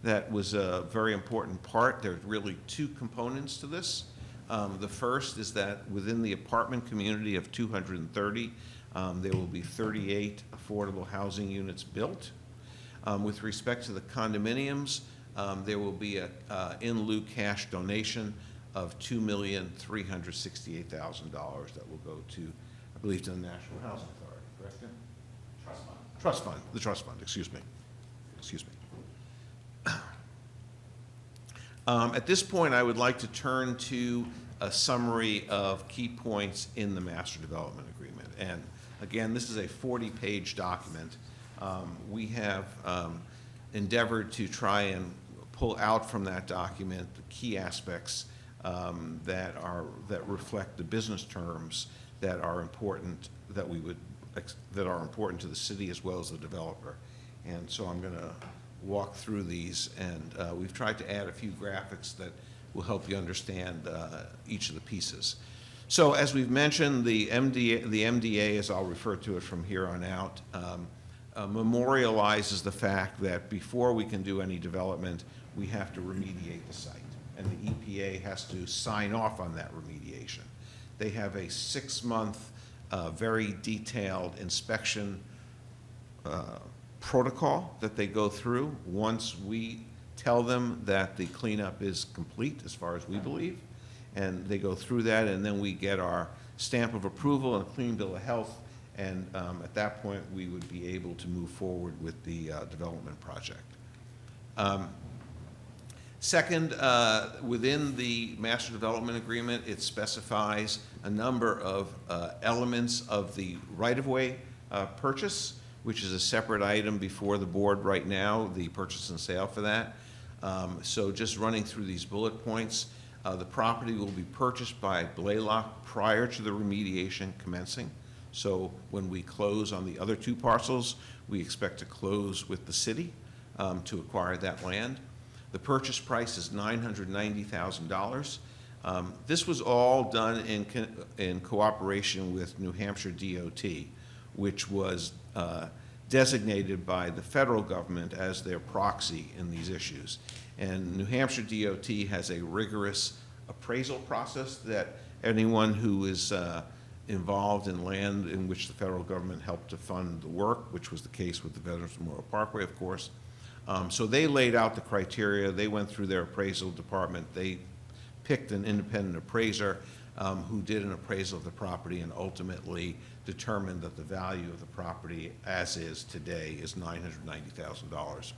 That was a very important part. There's really two components to this. The first is that within the apartment community of 230, there will be 38 affordable housing units built. With respect to the condominiums, there will be a in lieu cash donation of $2,368,000 that will go to, I believe, to the National Housing Authority, correct? Trust fund. Trust fund, the trust fund, excuse me. At this point, I would like to turn to a summary of key points in the Master Development Agreement. And again, this is a 40-page document. We have endeavored to try and pull out from that document the key aspects that reflect the business terms that are important that are important to the city as well as the developer. And so I'm going to walk through these, and we've tried to add a few graphics that will help you understand each of the pieces. So as we've mentioned, the MDA, as I'll refer to it from here on out, memorializes the fact that before we can do any development, we have to remediate the site, and the EPA has to sign off on that remediation. They have a 6-month, very detailed inspection protocol that they go through once we tell them that the cleanup is complete, as far as we believe, and they go through that, and then we get our stamp of approval and a clean bill of health, and at that point we would be able to move forward with the development project. Second, within the Master Development Agreement, it specifies a number of elements of the right-of-way purchase, which is a separate item before the board right now, the purchase and sale for that. So just running through these bullet points, the property will be purchased by Blaylock prior to the remediation commencing. So when we close on the other 2 parcels, we expect to close with the city to acquire that land. The purchase price is $990,000. This was all done in cooperation with New Hampshire DOT, which was designated by the federal government as their proxy in these issues. And New Hampshire DOT has a rigorous appraisal process that anyone who is involved in land in which the federal government helped to fund the work, which was the case with the Veterans Memorial Parkway, of course. So they laid out the criteria. They went through their appraisal department. They picked an independent appraiser who did an appraisal of the property and ultimately determined that the value of the property as is today is $990,000.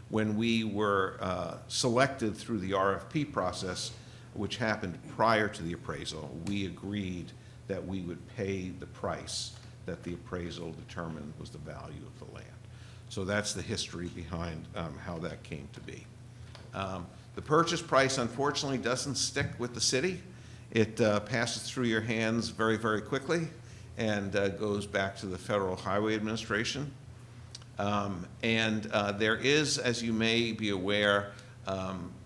When we were selected through the RFP process, which happened prior to the appraisal, we agreed that we would pay the price that the appraisal determined was the value of the land. So that's the history behind how that came to be. The purchase price, unfortunately, doesn't stick with the city. It passes through your hands very, very quickly and goes back to the Federal Highway Administration. There is, as you may be aware,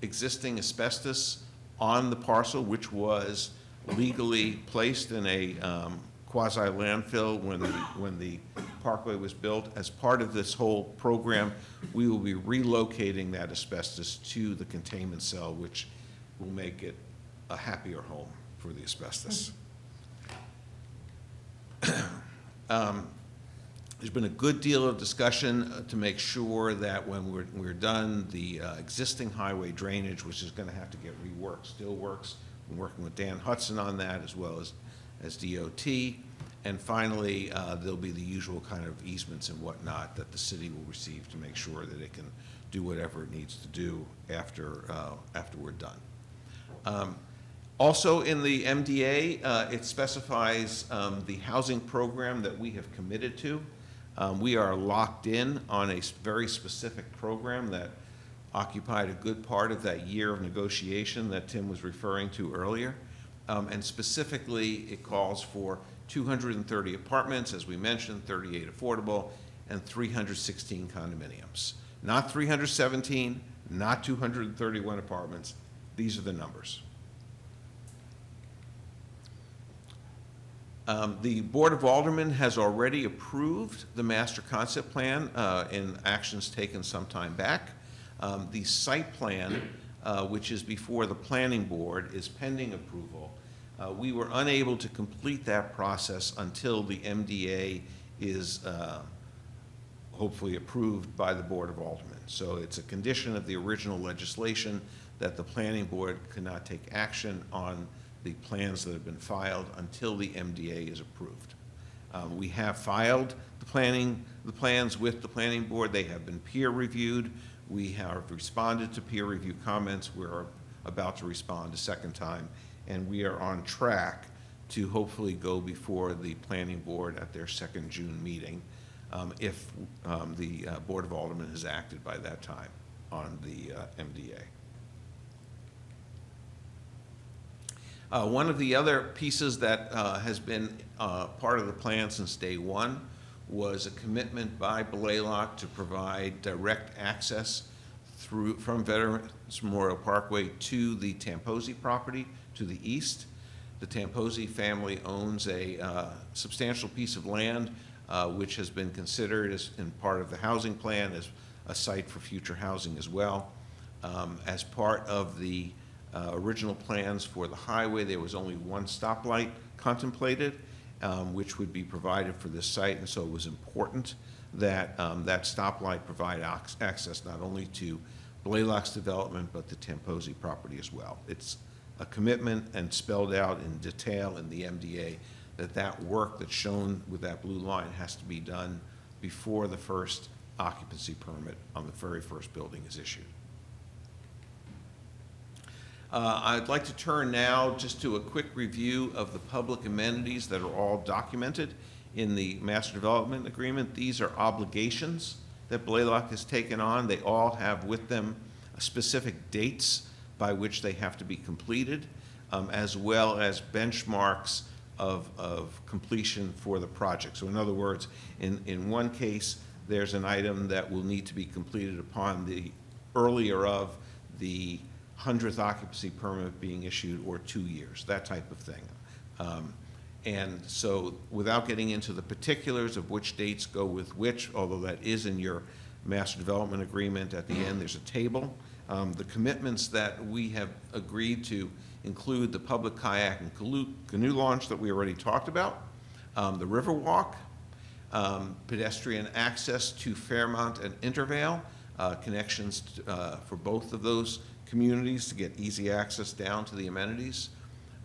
existing asbestos on the parcel, which was legally placed in a quasi landfill when the parkway was built. As part of this whole program, we will be relocating that asbestos to the containment cell, which will make it a happier home for the asbestos. There's been a good deal of discussion to make sure that when we're done, the existing highway drainage, which is going to have to get reworked, still works. We're working with Dan Hudson on that, as well as DOT. And finally, there'll be the usual kind of easements and whatnot that the city will receive to make sure that it can do whatever it needs to do after we're done. Also in the MDA, it specifies the housing program that we have committed to. We are locked in on a very specific program that occupied a good part of that year of negotiation that Tim was referring to earlier. And specifically, it calls for 230 apartments, as we mentioned, 38 affordable, and 316 condominiums. Not 317, not 231 apartments. These are the numbers. The Board of Aldermen has already approved the master concept plan in actions taken some time back. The site plan, which is before the planning board, is pending approval. We were unable to complete that process until the MDA is hopefully approved by the Board of Aldermen. So it's a condition of the original legislation that the planning board cannot take action on the plans that have been filed until the MDA is approved. We have filed the plans with the planning board. They have been peer reviewed. We have responded to peer review comments. We're about to respond a second time, and we are on track to hopefully go before the planning board at their second June meeting if the Board of Aldermen has acted by that time on the MDA. One of the other pieces that has been part of the plan since day one was a commitment by Blaylock to provide direct access from Veterans Memorial Parkway to the Tamposi property to the east. The Tamposi family owns a substantial piece of land which has been considered as in part of the housing plan as a site for future housing as well. As part of the original plans for the highway, there was only one stoplight contemplated, which would be provided for this site, and so it was important that that stoplight provide access not only to Blaylock's development, but the Tamposi property as well. It's a commitment and spelled out in detail in the MDA that that work that's shown with that blue line has to be done before the first occupancy permit on the very first building is issued. I'd like to turn now just to a quick review of the public amenities that are all documented in the Master Development Agreement. These are obligations that Blaylock has taken on. They all have with them specific dates by which they have to be completed, as well as benchmarks of completion for the project. So in other words, in one case, there's an item that will need to be completed upon the earlier of the 100th occupancy permit being issued, or 2 years, that type of thing. And so without getting into the particulars of which dates go with which, although that is in your master development agreement, at the end there's a table. The commitments that we have agreed to include the public kayak and canoe launch that we already talked about, the river walk, pedestrian access to Fairmount and Intervale, connections for both of those communities to get easy access down to the amenities,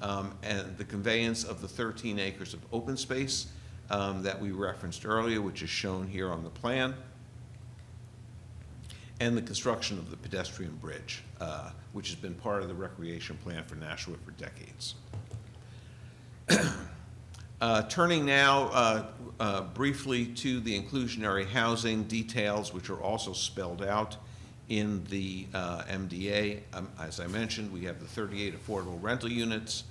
and the conveyance of the 13 acres of open space that we referenced earlier, which is shown here on the plan, and the construction of the pedestrian bridge, which has been part of the recreation plan for Nashua for decades. Turning now briefly to the inclusionary housing details, which are also spelled out in the MDA. As I mentioned, we have the 38 affordable rental units,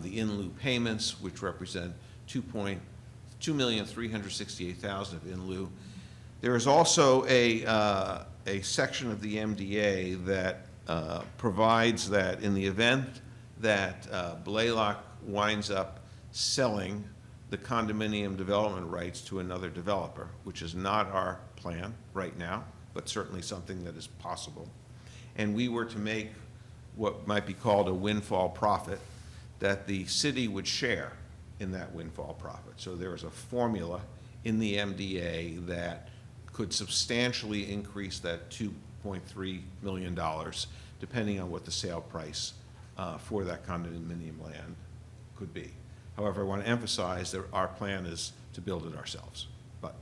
the in lieu payments, which represent $2,368,000 of in lieu. There is also a section of the MDA that provides that in the event that Blaylock winds up selling the condominium development rights to another developer, which is not our plan right now, but certainly something that is possible, and we were to make what might be called a windfall profit, that the city would share in that windfall profit. So there is a formula in the MDA that could substantially increase that $2.3 million, depending on what the sale price for that condominium land could be. However, I want to emphasize that our plan is to build it ourselves, but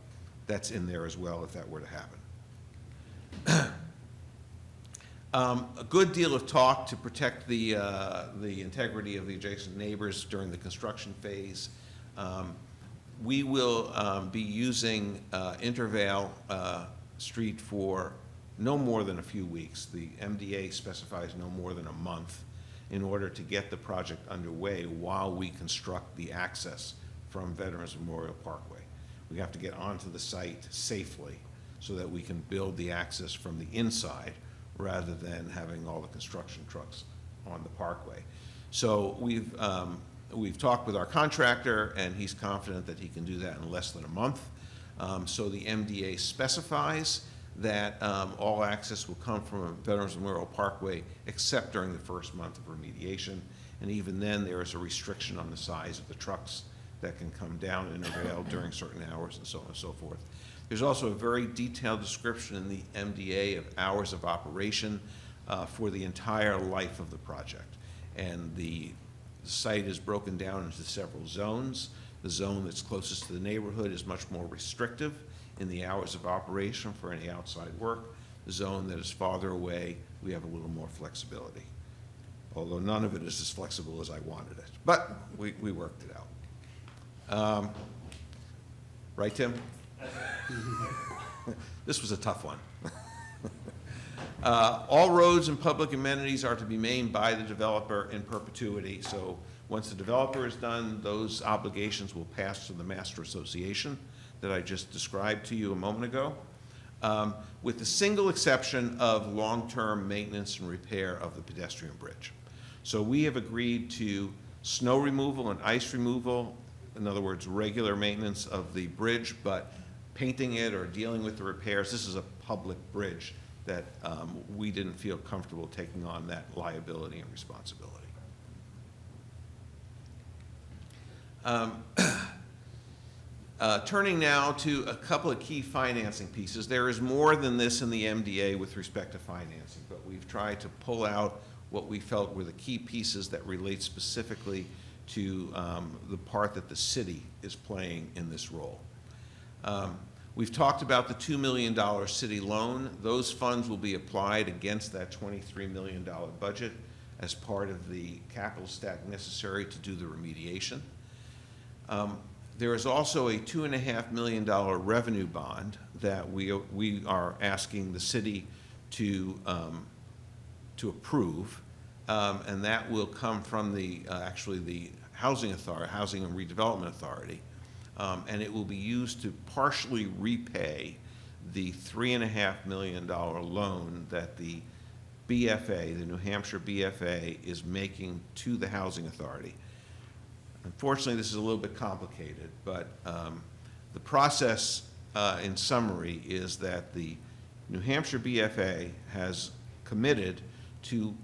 that's in there as well if that were to happen. A good deal of talk to protect the integrity of the adjacent neighbors during the construction phase. We will be using Intervale Street for no more than a few weeks. The MDA specifies no more than a month in order to get the project underway while we construct the access from Veterans Memorial Parkway. We have to get onto the site safely so that we can build the access from the inside rather than having all the construction trucks on the parkway. So we've talked with our contractor, and he's confident that he can do that in less than a month. So the MDA specifies that all access will come from Veterans Memorial Parkway except during the first month of remediation. And even then, there is a restriction on the size of the trucks that can come down Intervale during certain hours and so on and so forth. There's also a very detailed description in the MDA of hours of operation for the entire life of the project. And the site is broken down into several zones. The zone that's closest to the neighborhood is much more restrictive in the hours of operation for any outside work. The zone that is farther away, we have a little more flexibility. Although none of it is as flexible as I wanted it. But we worked it out. Right, Tim? This was a tough one. All roads and public amenities are to be maintained by the developer in perpetuity. So once the developer is done, those obligations will pass to the master association that I just described to you a moment ago, with the single exception of long-term maintenance and repair of the pedestrian bridge. So we have agreed to snow removal and ice removal, in other words, regular maintenance of the bridge, but painting it or dealing with the repairs, this is a public bridge that we didn't feel comfortable taking on that liability and responsibility. Turning now to a couple of key financing pieces. There is more than this in the MDA with respect to financing, but we've tried to pull out what we felt were the key pieces that relate specifically to the part that the city is playing in this role. We've talked about the $2 million city loan. Those funds will be applied against that $23 million budget as part of the capital stack necessary to do the remediation. There is also a $2.5 million revenue bond that we are asking the city to approve, and that will come from the actually the Housing Authority, Housing and Redevelopment Authority, and it will be used to partially repay the $3.5 million loan that the BFA, the New Hampshire BFA, is making to the Housing Authority. Unfortunately, this is a little bit complicated, but the process, in summary, is that the New Hampshire BFA has committed to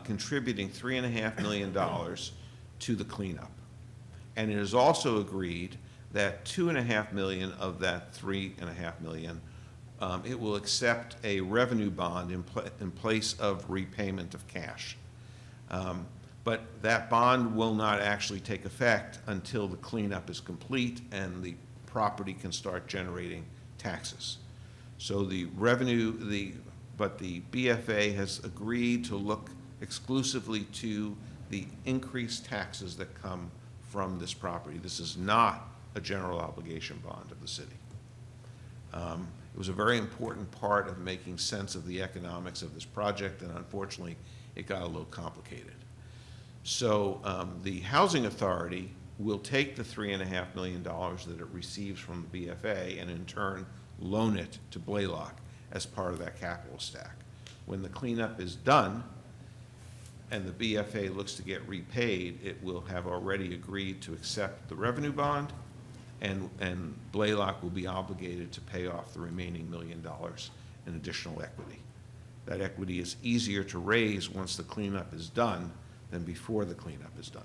contributing $3.5 million to the cleanup. And it has also agreed that $2.5 million of that $3.5 million, it will accept a revenue bond in place of repayment of cash. But that bond will not actually take effect until the cleanup is complete and the property can start generating taxes. So the revenue, but the BFA has agreed to look exclusively to the increased taxes that come from this property. This is not a general obligation bond of the city. It was a very important part of making sense of the economics of this project, and unfortunately, it got a little complicated. So the Housing Authority will take the $3.5 million that it receives from the BFA and in turn loan it to Blaylock as part of that capital stack. When the cleanup is done and the BFA looks to get repaid, it will have already agreed to accept the revenue bond, and Blaylock will be obligated to pay off the remaining $1 million in additional equity. That equity is easier to raise once the cleanup is done than before the cleanup is done.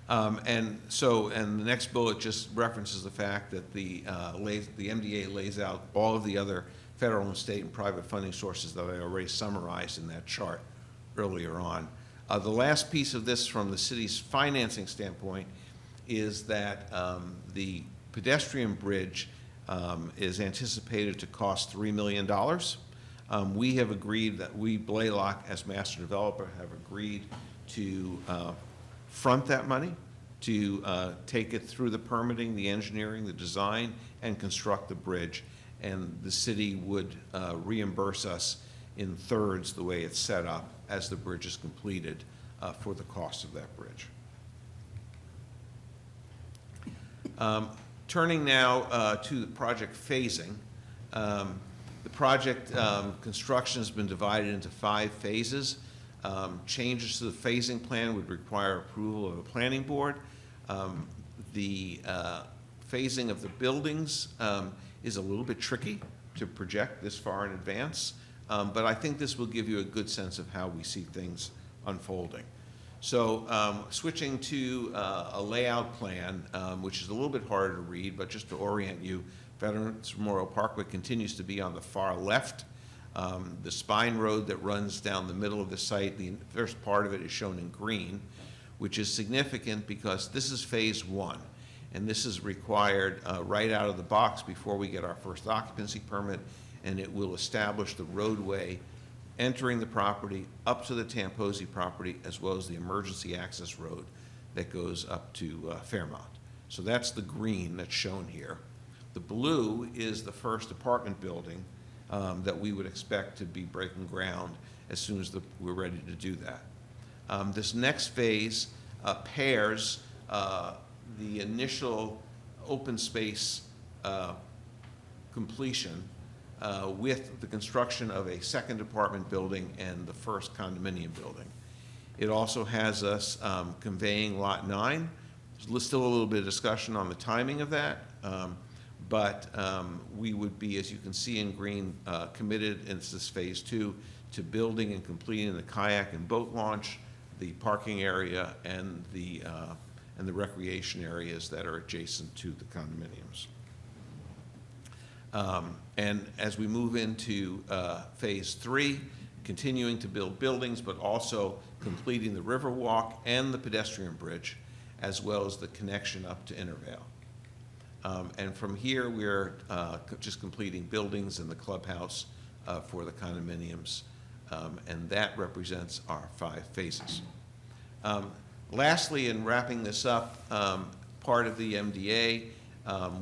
And the next bullet just references the fact that the MDA lays out all of the other federal and state and private funding sources that I already summarized in that chart earlier on. The last piece of this from the city's financing standpoint is that the pedestrian bridge is anticipated to cost $3 million. We have agreed that we, Blaylock, as master developer, have agreed to front that money, to take it through the permitting, the engineering, the design, and construct the bridge. And the city would reimburse us in thirds, the way it's set up, as the bridge is completed for the cost of that bridge. Turning now to the project phasing. The project construction has been divided into 5 phases. Changes to the phasing plan would require approval of a planning board. The phasing of the buildings is a little bit tricky to project this far in advance, but I think this will give you a good sense of how we see things unfolding. So switching to a layout plan, which is a little bit harder to read, but just to orient you, Veterans Memorial Parkway continues to be on the far left. The spine road that runs down the middle of the site, the first part of it is shown in green, which is significant because this is phase 1. And this is required right out of the box before we get our first occupancy permit, and it will establish the roadway entering the property up to the Tamposi property, as well as the emergency access road that goes up to Fairmont. So that's the green that's shown here. The blue is the first apartment building that we would expect to be breaking ground as soon as we're ready to do that. This next phase pairs the initial open space completion with the construction of a second apartment building and the first condominium building. It also has us conveying Lot 9. There's still a little bit of discussion on the timing of that, but we would be, as you can see in green, committed in this phase 2 to building and completing the kayak and boat launch, the parking area, and the recreation areas that are adjacent to the condominiums. And as we move into phase 3, continuing to build buildings, but also completing the Riverwalk and the pedestrian bridge, as well as the connection up to Intervale. And from here, we're just completing buildings and the clubhouse for the condominiums, and that represents our 5 phases. Lastly, in wrapping this up, part of the MDA,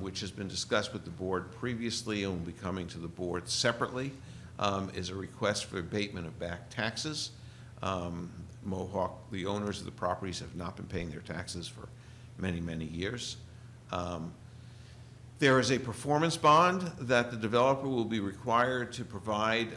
which has been discussed with the board previously and will be coming to the board separately, is a request for abatement of back taxes. Mohawk, the owners of the properties, have not been paying their taxes for many, many years. There is a performance bond that the developer will be required to provide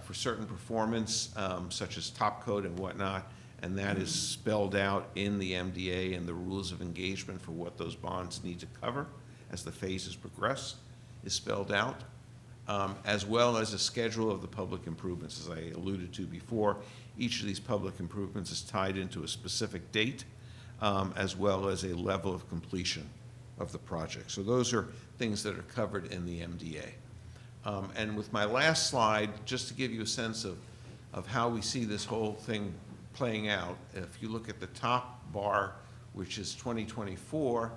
for certain performance, such as top coat and whatnot, and that is spelled out in the MDA and the rules of engagement for what those bonds need to cover as the phases progress is spelled out, as well as a schedule of the public improvements. As I alluded to before, each of these public improvements is tied into a specific date, as well as a level of completion of the project. So those are things that are covered in the MDA. And with my last slide, just to give you a sense of how we see this whole thing playing out, if you look at the top bar, which is 2024,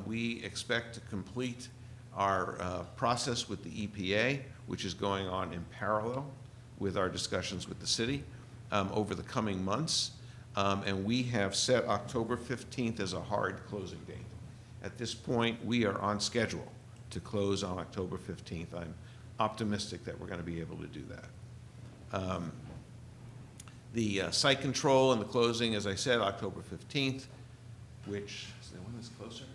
we expect to complete our process with the EPA, which is going on in parallel with our discussions with the city over the coming months. And we have set October 15th as a hard closing date. At this point, we are on schedule to close on October 15th. I'm optimistic that we're going to be able to do that. The site control and the closing, as I said, October 15th, which, is there one that's closer?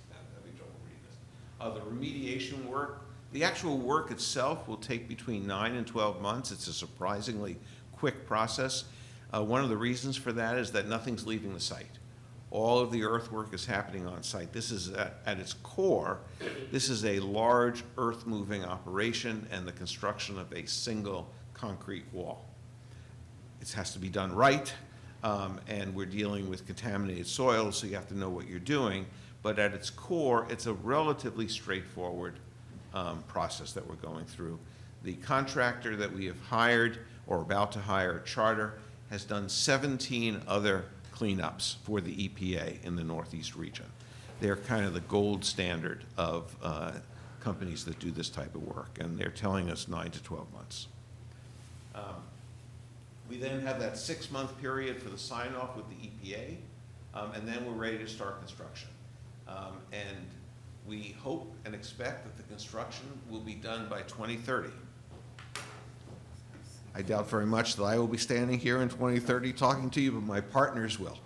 That'd be trouble reading this. The remediation work, the actual work itself will take between 9 and 12 months. It's a surprisingly quick process. One of the reasons for that is that nothing's leaving the site. All of the earthwork is happening on site. This is, at its core, this is a large earth-moving operation and the construction of a single concrete wall. It has to be done right, and we're dealing with contaminated soil, so you have to know what you're doing. But at its core, it's a relatively straightforward process that we're going through. The contractor that we have hired or about to hire, Charter, has done 17 other cleanups for the EPA in the Northeast region. They're kind of the gold standard of companies that do this type of work, and they're telling us 9 to 12 months. We then have that 6-month period for the sign-off with the EPA, and then we're ready to start construction. And we hope and expect that the construction will be done by 2030. I doubt very much that I will be standing here in 2030 talking to you, but my partners will.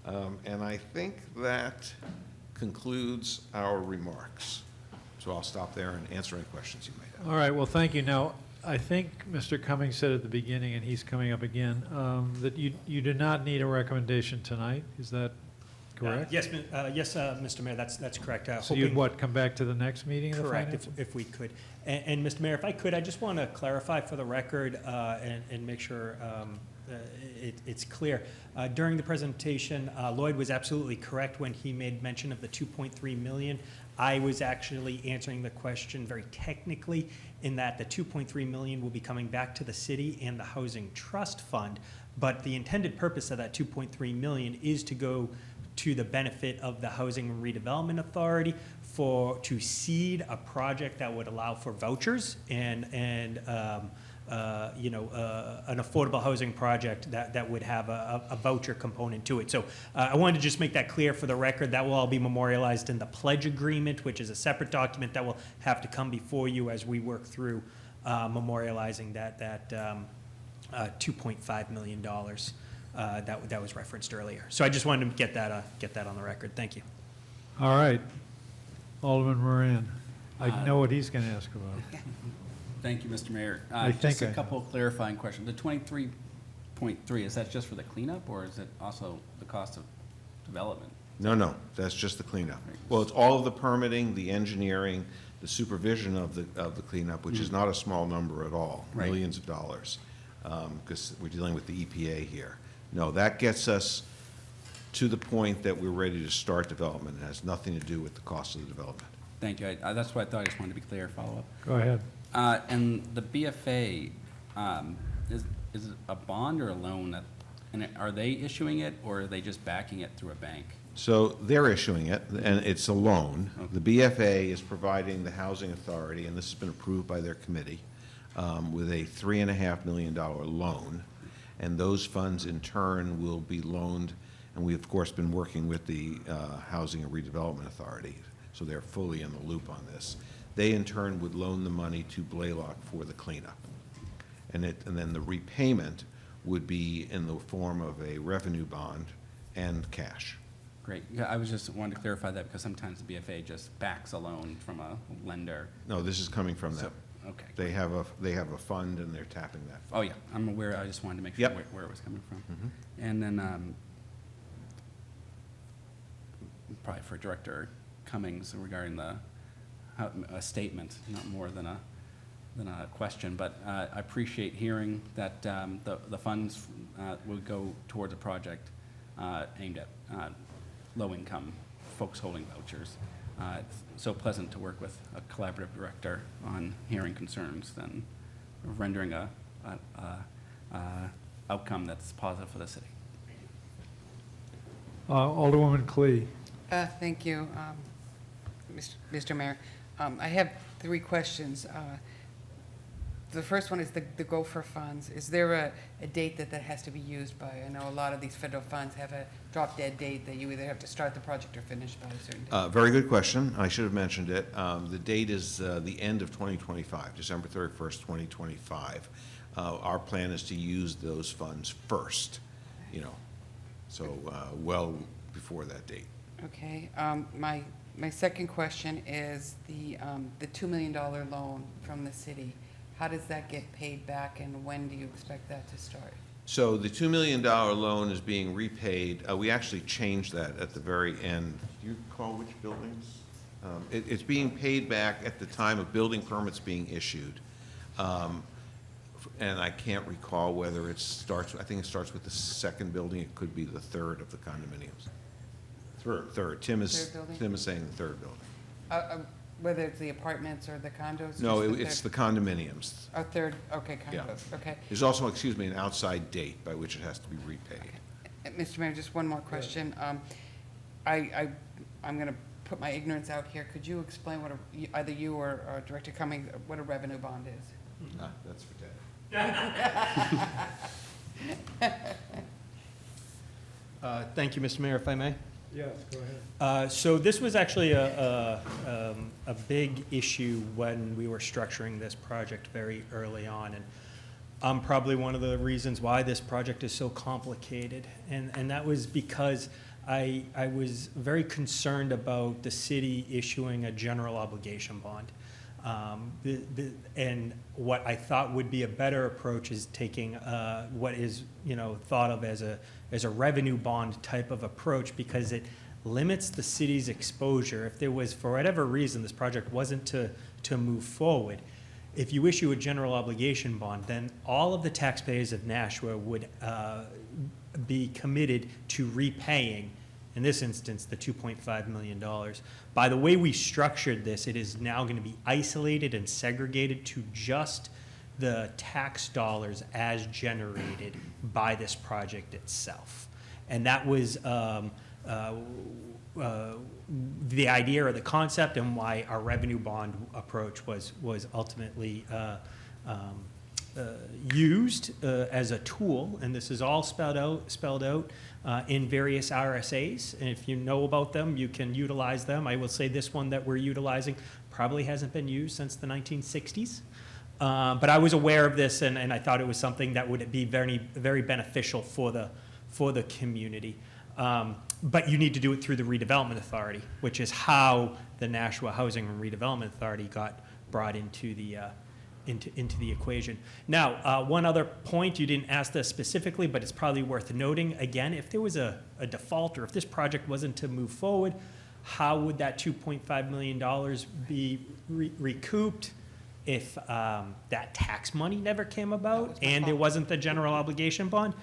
And I think that concludes our remarks. So I'll stop there and answer any questions you may have. All right, well, thank you. Now, I think Mr. Cummings said at the beginning, and he's coming up again, that you do not need a recommendation tonight. Is that correct? Yes, Mr. Mayor, that's correct. So you'd what, come back to the next meeting? Correct, if we could. And Mr. Mayor, if I could, I just want to clarify for the record and make sure it's clear. During the presentation, Lloyd was absolutely correct when he made mention of the 2.3 million. I was actually answering the question very technically in that the 2.3 million will be coming back to the city and the Housing Trust Fund, but the intended purpose of that 2.3 million is to go to the benefit of the Housing and Redevelopment Authority to seed a project that would allow for vouchers and an affordable housing project that would have a voucher component to it. So I wanted to just make that clear for the record. That will all be memorialized in the pledge agreement, which is a separate document that will have to come before you as we work through memorializing that $2.5 million that was referenced earlier. So I just wanted to get that on the record. Thank you. All right. Alderman Moran, I know what he's going to ask about. Thank you, Mr. Mayor. I Just think a couple of clarifying questions. The 23.3, is that just for the cleanup, or is it also the cost of development? No, that's just the cleanup. Well, it's all of the permitting, the engineering, the supervision of the cleanup, which is not a small number at all, Right. millions of dollars, because we're dealing with the EPA here. No, that gets us to the point that we're ready to start development. It has nothing to do with the cost of the development. Thank you. That's what I thought. I just wanted to be clear, follow-up. Go ahead. And the BFA, is it a bond or a loan? And are they issuing it, or are they just backing it through a bank? So they're issuing it, and it's a loan. The BFA is providing the Housing Authority, and this has been approved by their committee, with a $3.5 million loan. And those funds, in turn, will be loaned. And we, of course, been working with the Housing and Redevelopment Authority, so they're fully in the loop on this. They, in turn, would loan the money to Blaylock for the cleanup. And then the repayment would be in the form of a revenue bond and cash. Great. Yeah, I was just wanting to clarify that because sometimes the BFA just backs a loan from a lender. No, this is coming from them. Okay. They have a fund, and they're tapping that fund. Oh, yeah, I'm aware. I just wanted to make sure where it was coming from. And then probably for Director Cummings regarding a statement, not more than a question, but I appreciate hearing that the funds will go towards a project aimed at low-income folks holding vouchers. It's so pleasant to work with a collaborative director on hearing concerns and rendering a outcome that's positive for the city. Alderwoman Clee. Thank you, Mr. Mayor. I have 3 questions. the first one is the Gopher funds. Is there a date that has to be used by? I know a lot of these federal funds have a drop-dead date that you either have to start the project or finish by a certain date. Very good question. I should have mentioned it. The date is the end of 2025, December 31st, 2025. Our plan is to use those funds first, so well before that date. Okay, my second question is the $2 million loan from the city. How does that get paid back, and when do you expect that to start? So the $2 million loan is being repaid. We actually changed that at the very end. Do you recall which buildings? It's being paid back at the time of building permits being issued. And I can't recall whether it starts, I think it starts with the second building. It could be the third of the condominiums. Third. Tim is saying the third building. Whether it's the apartments or the condos? No, it's the condominiums. Oh, third, okay, condos, Yeah. okay. There's also, an outside date by which it has to be repaid. Mr. Mayor, just one more question. I'm going to put my ignorance out here. Could you explain what, either you or Director Cummings, what a revenue bond is? That's for Ted. Thank you, Mr. Mayor, if I may. Yes, go ahead. So this was actually a big issue when we were structuring this project very early on, and I'm probably one of the reasons why this project is so complicated, and that was because I was very concerned about the city issuing a general obligation bond. And what I thought would be a better approach is taking what is thought of as a revenue bond type of approach, because it limits the city's exposure. If there was, for whatever reason, this project wasn't to move forward, if you issue a general obligation bond, then all of the taxpayers of Nashua would be committed to repaying, in this instance, the $2.5 million. By the way we structured this, it is now going to be isolated and segregated to just the tax dollars as generated by this project itself. And that was the idea or the concept, and why our revenue bond approach was ultimately used as a tool, and this is all spelled out in various RSAs, and if you know about them, you can utilize them. I will say this one that we're utilizing probably hasn't been used since the 1960s, but I was aware of this, and I thought it was something that would be very, very beneficial for the community. But you need to do it through the Redevelopment Authority, which is how the Nashua Housing and Redevelopment Authority got brought into the equation. Now, one other point, you didn't ask this specifically, but it's probably worth noting. Again, if there was a default, or if this project wasn't to move forward, how would that $2.5 million be recouped if that tax money never came about and there wasn't the general obligation bond?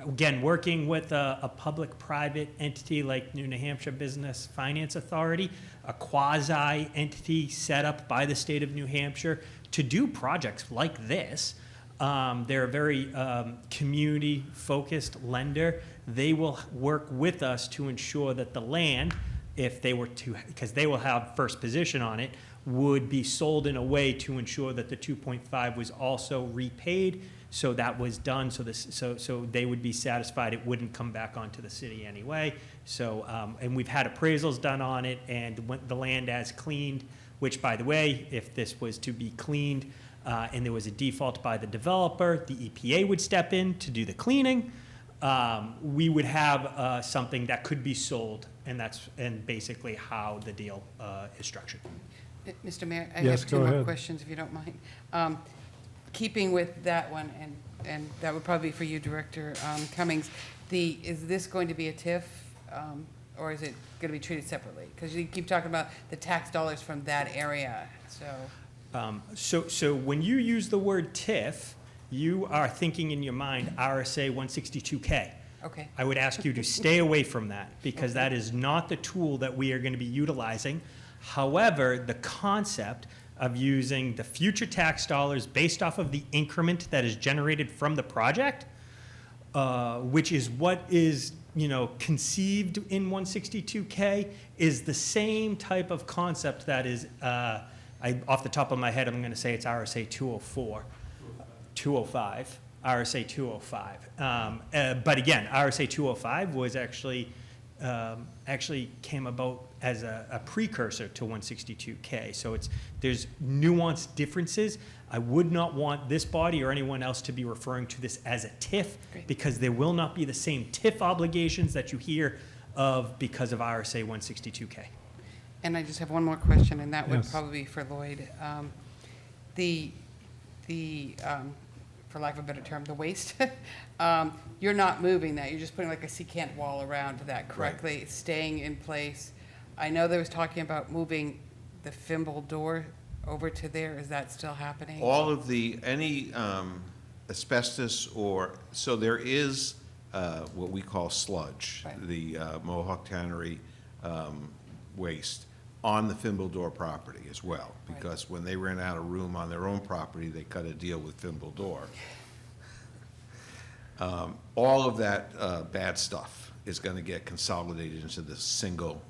Again, working with a public-private entity like New Hampshire Business Finance Authority, a quasi-entity set up by the state of New Hampshire to do projects like this. They're a very community-focused lender. They will work with us to ensure that the land, if they were to, because they will have first position on it, would be sold in a way to ensure that the 2.5 was also repaid. So that was done, so they would be satisfied it wouldn't come back onto the city anyway. So, and we've had appraisals done on it, and when the land as cleaned, which, by the way, if this was to be cleaned and there was a default by the developer, the EPA would step in to do the cleaning. We would have something that could be sold, and basically how the deal is structured. Mr. Mayor, I Yes, have two go more ahead. questions, if you don't mind. Keeping with that one, and that would probably be for you, Director Cummings, is this going to be a TIF, or is it going to be treated separately? Because you keep talking about the tax dollars from that area, so. So when you use the word TIF, you are thinking in your mind RSA 162K. Okay. I would ask you to stay away from that, because that is not the tool that we are going to be utilizing. However, the concept of using the future tax dollars based off of the increment that is generated from the project, which is what is conceived in 162K, is the same type of concept that is off the top of my head, I'm going to say it's RSA 204, 205, RSA 205. But again, RSA 205 was actually came about as a precursor to 162K. So there's nuanced differences. I would not want this body or anyone else to be referring to this as a TIF, because there will not be the same TIF obligations that you hear of because of RSA 162K. And I just have one more question, and that would Yes. probably be for Lloyd. For lack of a better term, the waste, you're not moving that. You're just putting like a secant wall around that correctly, It's staying in place. I know there was talking about moving the thimble door over to there. Is that still happening? All of any asbestos so there is what we call sludge, the Mohawk Tannery waste on the Thimble Door property as well, because when they ran out of room on their own property, they cut a deal with Thimble Door. All of that bad stuff is going to get consolidated into this single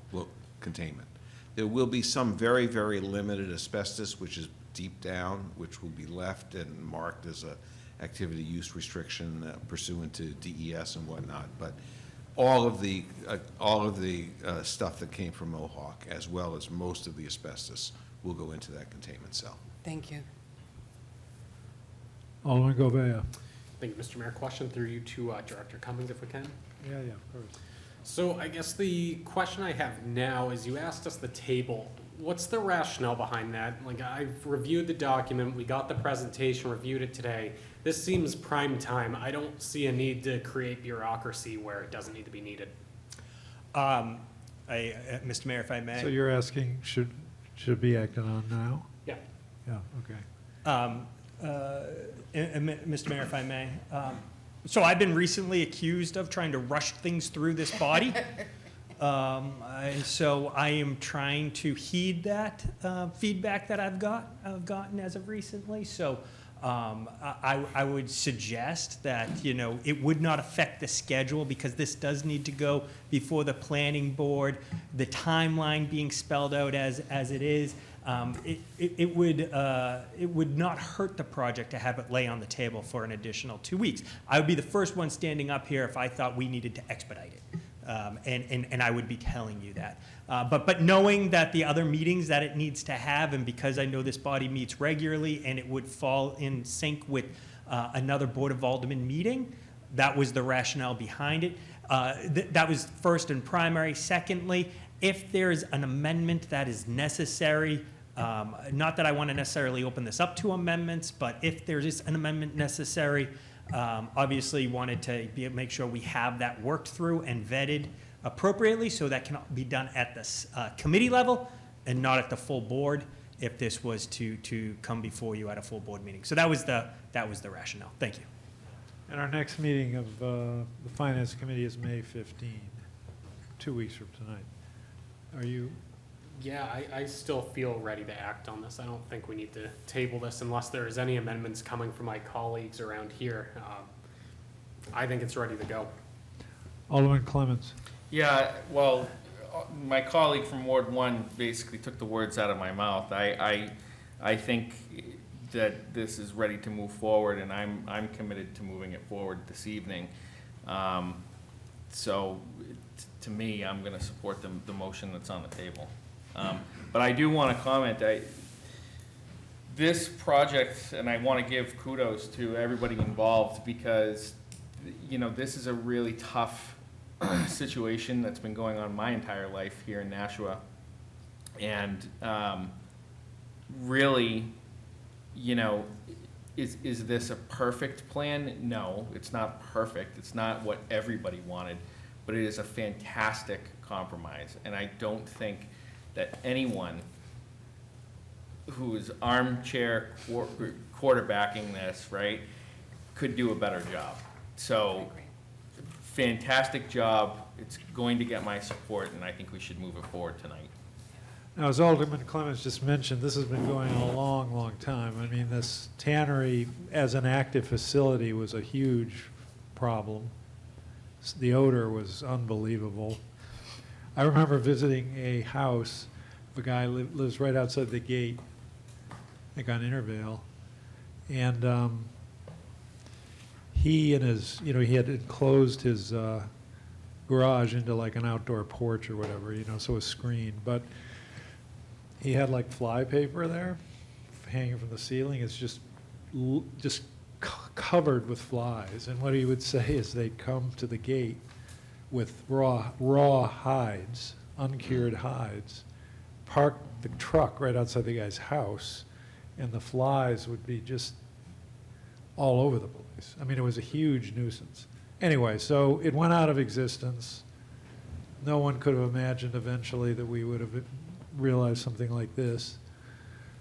containment. There will be some very, very limited asbestos, which is deep down, which will be left and marked as a activity use restriction pursuant to DES and whatnot. But all of the stuff that came from Mohawk, as well as most of the asbestos, will go into that containment cell. Thank you. Alderman Govea. Thank you, Mr. Mayor. Question through you to Director Cummings, if we can. Yeah, of course. So I guess the question I have now is, you asked us the table. What's the rationale behind that? Like, I've reviewed the document, we got the presentation, reviewed it today. This seems prime time. I don't see a need to create bureaucracy where it doesn't need to be needed. Mr. Mayor, if I may. So you're asking, should be acted on now? Yeah. Yeah, okay. Mr. Mayor, if I may. So I've been recently accused of trying to rush things through this body. So I am trying to heed that feedback that I've gotten as of recently. So I would suggest that, it would not affect the schedule, because this does need to go before the planning board, the timeline being spelled out as it is. It would not hurt the project to have it lay on the table for an additional 2 weeks. I would be the first one standing up here if I thought we needed to expedite it. And I would be telling you that. But knowing that the other meetings that it needs to have, and because I know this body meets regularly and it would fall in sync with another Board of Aldermen meeting, that was the rationale behind it. That was first and primary. Secondly, if there's an amendment that is necessary, not that I want to necessarily open this up to amendments, but if there is an amendment necessary, obviously wanted to make sure we have that worked through and vetted appropriately, so that can be done at the committee level and not at the full board if this was to come before you at a full board meeting. So that was the rationale. Thank you. And our next meeting of the Finance Committee is May 15, 2 weeks from tonight. Are you? Yeah, I still feel ready to act on this. I don't think we need to table this unless there is any amendments coming from my colleagues around here. I think it's ready to go. Alderman Clements. Yeah, well, my colleague from Ward 1 basically took the words out of my mouth. I think that this is ready to move forward, and I'm committed to moving it forward this evening. So to me, I'm going to support the motion that's on the table. But I do want to comment, this project, and I want to give kudos to everybody involved, because, this is a really tough situation that's been going on my entire life here in Nashua. And really, is this a perfect plan? No, it's not perfect. It's not what everybody wanted, but it is a fantastic compromise. And I don't think that anyone who is armchair quarterbacking this, right, could do a better job. So, fantastic job. It's going to get my support, and I think we should move it forward tonight. Now, as Alderman Clements just mentioned, this has been going on a long, long time. I mean, this tannery as an active facility was a huge problem. The odor was unbelievable. I remember visiting a house, the guy lives right outside the gate, think on Intervale. And he and his, he had enclosed his garage into like an outdoor porch or whatever, so it was screened. But he had like fly paper there hanging from the ceiling. It's just covered with flies. And what he would say is they'd come to the gate with raw hides, uncured hides, park the truck right outside the guy's house, and the flies would be just all over the place. I mean, it was a huge nuisance. Anyway, so it went out of existence. No one could have imagined eventually that we would have realized something like this.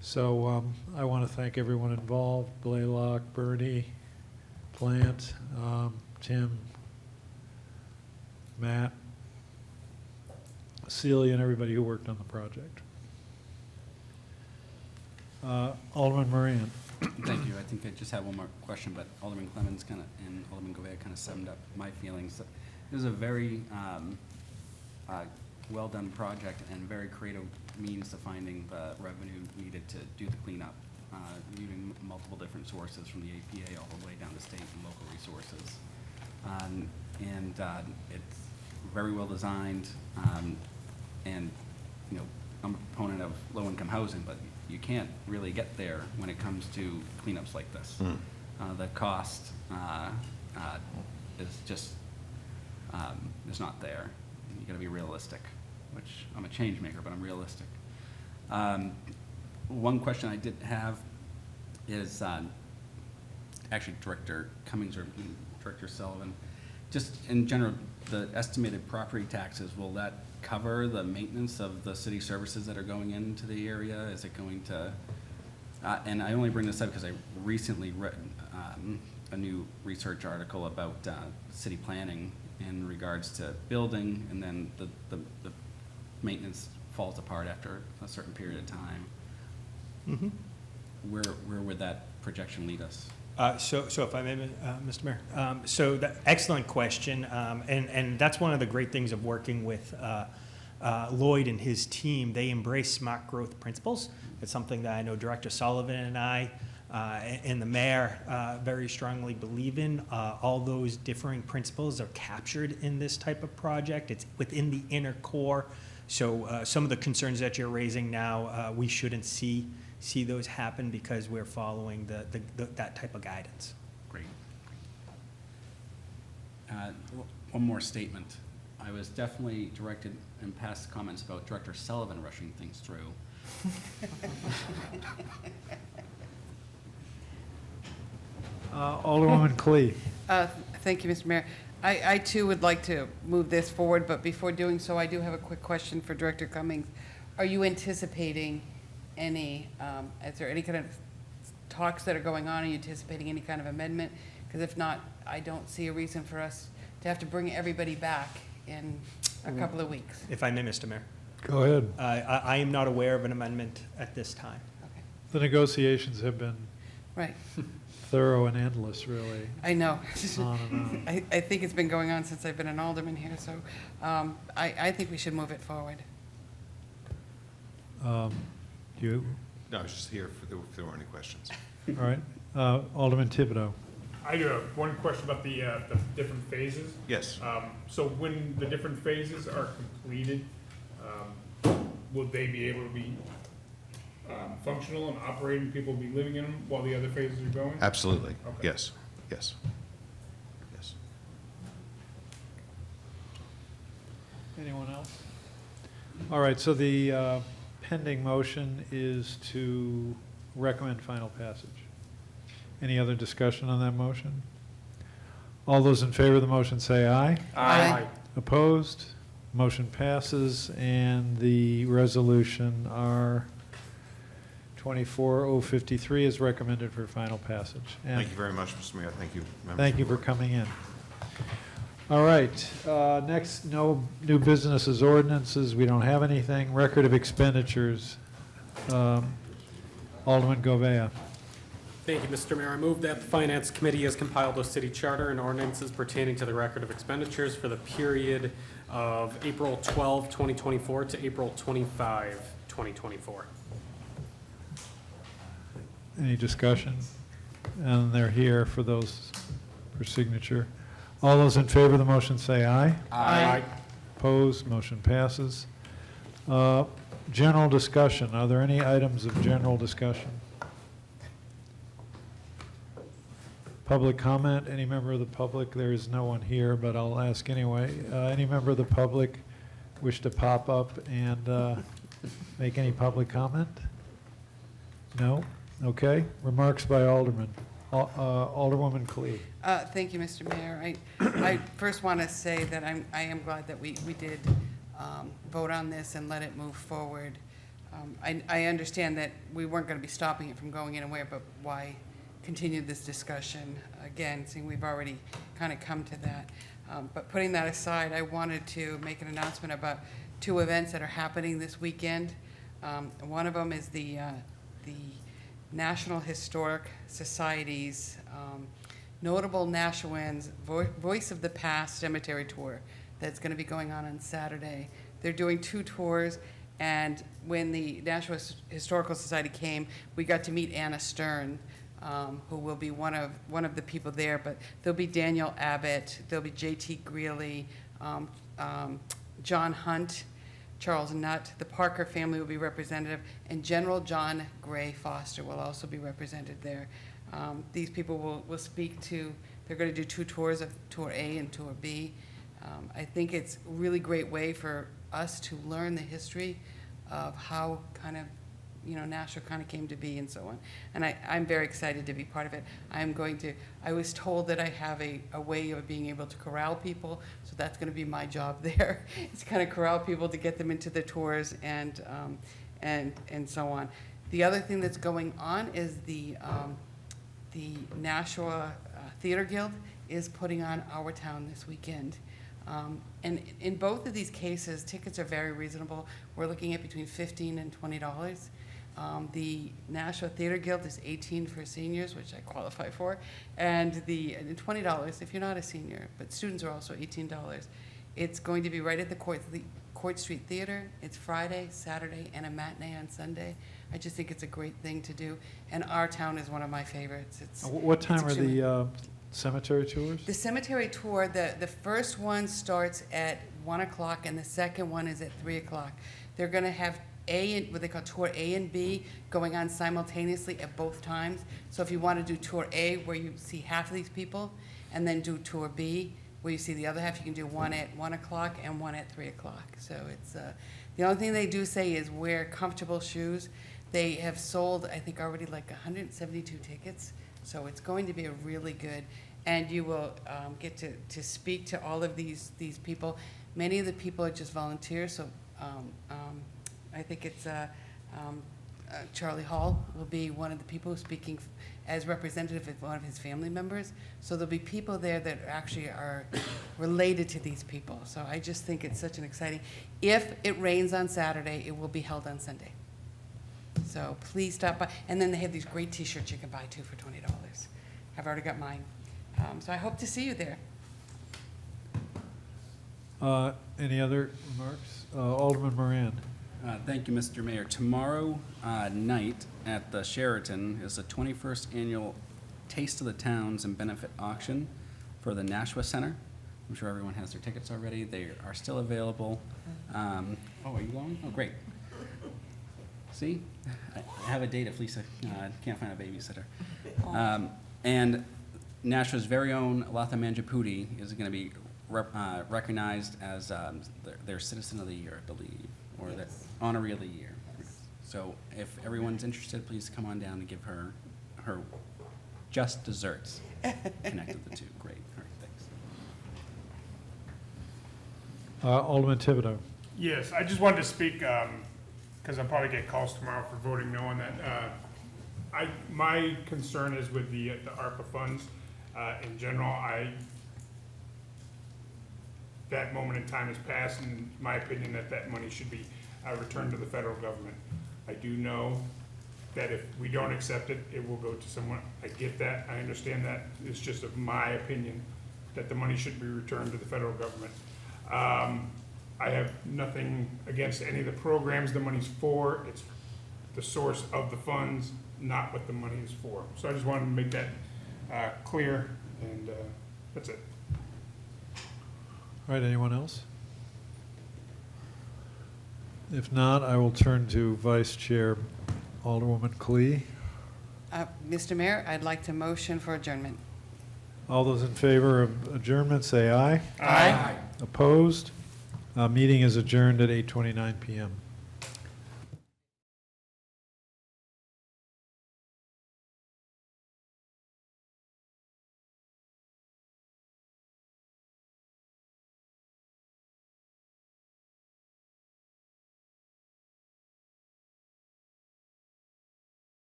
So I want to thank everyone involved, Blaylock, Bernie, Plant, Tim, Matt, Celia, and everybody who worked on the project. Alderman Moran. Thank you. I think I just have one more question, but Alderman Clemens and Alderman Govea kind of summed up my feelings. It was a very well-done project and very creative means to finding the revenue needed to do the cleanup, using multiple different sources from the APA all the way down to state and local resources. It's very well designed, and I'm a proponent of low-income housing, but you can't really get there when it comes to cleanups like this. The cost is just is not there. You got to be realistic, which I'm a change maker, but I'm realistic. One question I did have is actually Director Cummings or Director Sullivan. Just in general, the estimated property taxes, will that cover the maintenance of the city services that are going into the area? Is it going to, and I only bring this up because I recently read a new research article about city planning in regards to building, and then the maintenance falls apart after a certain period of time. Mm-hmm. Where would that projection lead us? So if I may, Mr. Mayor, so excellent question, and that's one of the great things of working with Lloyd and his team. They embrace smart growth principles. It's something that I know Director Sullivan and I and the mayor very strongly believe in. All those differing principles are captured in this type of project. It's within the inner core. So some of the concerns that you're raising now, we shouldn't see those happen because we're following that type of guidance. Great. One more statement. I was definitely directed in past comments about Director Sullivan rushing things through. Alderwoman Clee. Thank you, Mr. Mayor. I too would like to move this forward, but before doing so, I do have a quick question for Director Cummings. Are you anticipating is there any kind of talks that are going on? Are you anticipating any kind of amendment? Because if not, I don't see a reason for us to have to bring everybody back in a couple of weeks. If I may, Mr. Mayor. Go ahead. I am not aware of an amendment at this time. Okay. The negotiations have been Right. thorough and endless, really. I know. On and on. I think it's been going on since I've been an alderman here, so I think we should move it forward. You, No, I was just here if there weren't any questions. all right. Alderman Thibodeau. I do have one question about the different phases. Yes. So when the different phases are completed, will they be able to be functional and operating, people will be living in them while the other phases are going? Absolutely. Okay. Yes. Yes. Yes. Anyone else? All right, so the pending motion is to recommend final passage. Any other discussion on that motion? All those in favor of the motion say aye. Aye. Opposed? Motion passes, and the resolution R 24053 is recommended for final passage. And Thank you very much, Mr. Mayor. Thank you, members. thank you for coming in. All right, next, no new businesses, ordinances, we don't have anything. Record of expenditures. Alderman Govea. Thank you, Mr. Mayor. I move that the Finance Committee has compiled a city charter and ordinances pertaining to the record of expenditures for the period of April 12, 2024 to April 25, 2024. Any discussion? And they're here for those for signature. All those in favor of the motion say aye. Aye. Opposed, motion passes. General discussion, are there any items of general discussion? Public comment, any member of the public? There is no one here, but I'll ask anyway. Any member of the public wish to pop up and make any public comment? No? Okay. Remarks by Alderman. Alderwoman Clee. Thank you, Mr. Mayor. I first want to say that I am glad that we did vote on this and let it move forward. I understand that we weren't going to be stopping it from going anywhere, but why continue this discussion again, seeing we've already kind of come to that. But putting that aside, I wanted to make an announcement about two events that are happening this weekend. One of them is the National Historic Society's Notable Nashawans Voice of the Past Cemetery Tour that's going to be going on Saturday. They're doing two tours, and when the National Historical Society came, we got to meet Anna Stern, who will be one of the people there, but there'll be Daniel Abbott, there'll be J.T. Greeley, John Hunt, Charles Nutt, the Parker family will be representative, and General John Gray Foster will also be represented there. These people will speak to, they're going to do two tours, of Tour A and Tour B. I think it's a really great way for us to learn the history of how kind of, Nashua kind of came to be and so on. And I'm very excited to be part of it. I was told that I have a way of being able to corral people, so that's going to be my job there. It's kind of corral people to get them into the tours and so on. The other thing that's going on is the Nashua Theater Guild is putting on Our Town this weekend. And in both of these cases, tickets are very reasonable. We're looking at between $15 and $20. The Nashua Theater Guild is $18 for seniors, which I qualify for, and $20 if you're not a senior, but students are also $18. It's going to be right at the Court Street Theater. It's Friday, Saturday, and a matinee on Sunday. I just think it's a great thing to do, and Our Town is one of my favorites. What time are the cemetery tours? The cemetery tour, the first one starts at 1 o'clock, and the second one is at 3 o'clock. They're going to have what they call Tour A and B going on simultaneously at both times. So if you want to do Tour A, where you see half of these people, and then do Tour B, where you see the other half, you can do one at 1 o'clock and one at 3 o'clock. So it's the only thing they do say is wear comfortable shoes. They have sold, I think, already like 172 tickets. So it's going to be a really good, and you will get to speak to all of these people. Many of the people are just volunteers, so I think it's Charlie Hall will be one of the people speaking as representative of one of his family members. So there'll be people there that actually are related to these people. So I just think it's such an exciting, if it rains on Saturday, it will be held on Sunday. So please stop by. And then they have these great t-shirts you can buy too for $20. I've already got mine. So I hope to see you there. Any other remarks? Alderman Moran. Thank you, Mr. Mayor. Tomorrow night at the Sheraton is the 21st annual Taste of the Towns and Benefit Auction for the Nashua Center. I'm sure everyone has their tickets already. They are still available. Oh, are you going? Oh, great. See? I have a date if Lisa can't find a babysitter. And Nashua's very own Latha Manjapudi is going to be recognized as their Citizen of the Year, I believe, or the Honoree of the Year. So if everyone's interested, please come on down and give her just desserts. Connect the two. Great. All right, thanks. Alderman Thibodeau. Yes, I just wanted to speak, because I'll probably get calls tomorrow for voting no on that. My concern is with the ARPA funds. In general, that moment in time has passed, and in my opinion, that money should be returned to the federal government. I do know that if we don't accept it, it will go to someone. I get that, I understand that. It's just of my opinion that the money should be returned to the federal government. I have nothing against any of the programs the money's for. It's the source of the funds, not what the money is for. So I just wanted to make that clear, and that's it. All right, anyone else? If not, I will turn to Vice Chair Alderwoman Clee. Mr. Mayor, I'd like to motion for adjournment. All those in favor of adjournment, say aye. Aye. Opposed? Meeting is adjourned at 8:29 PM.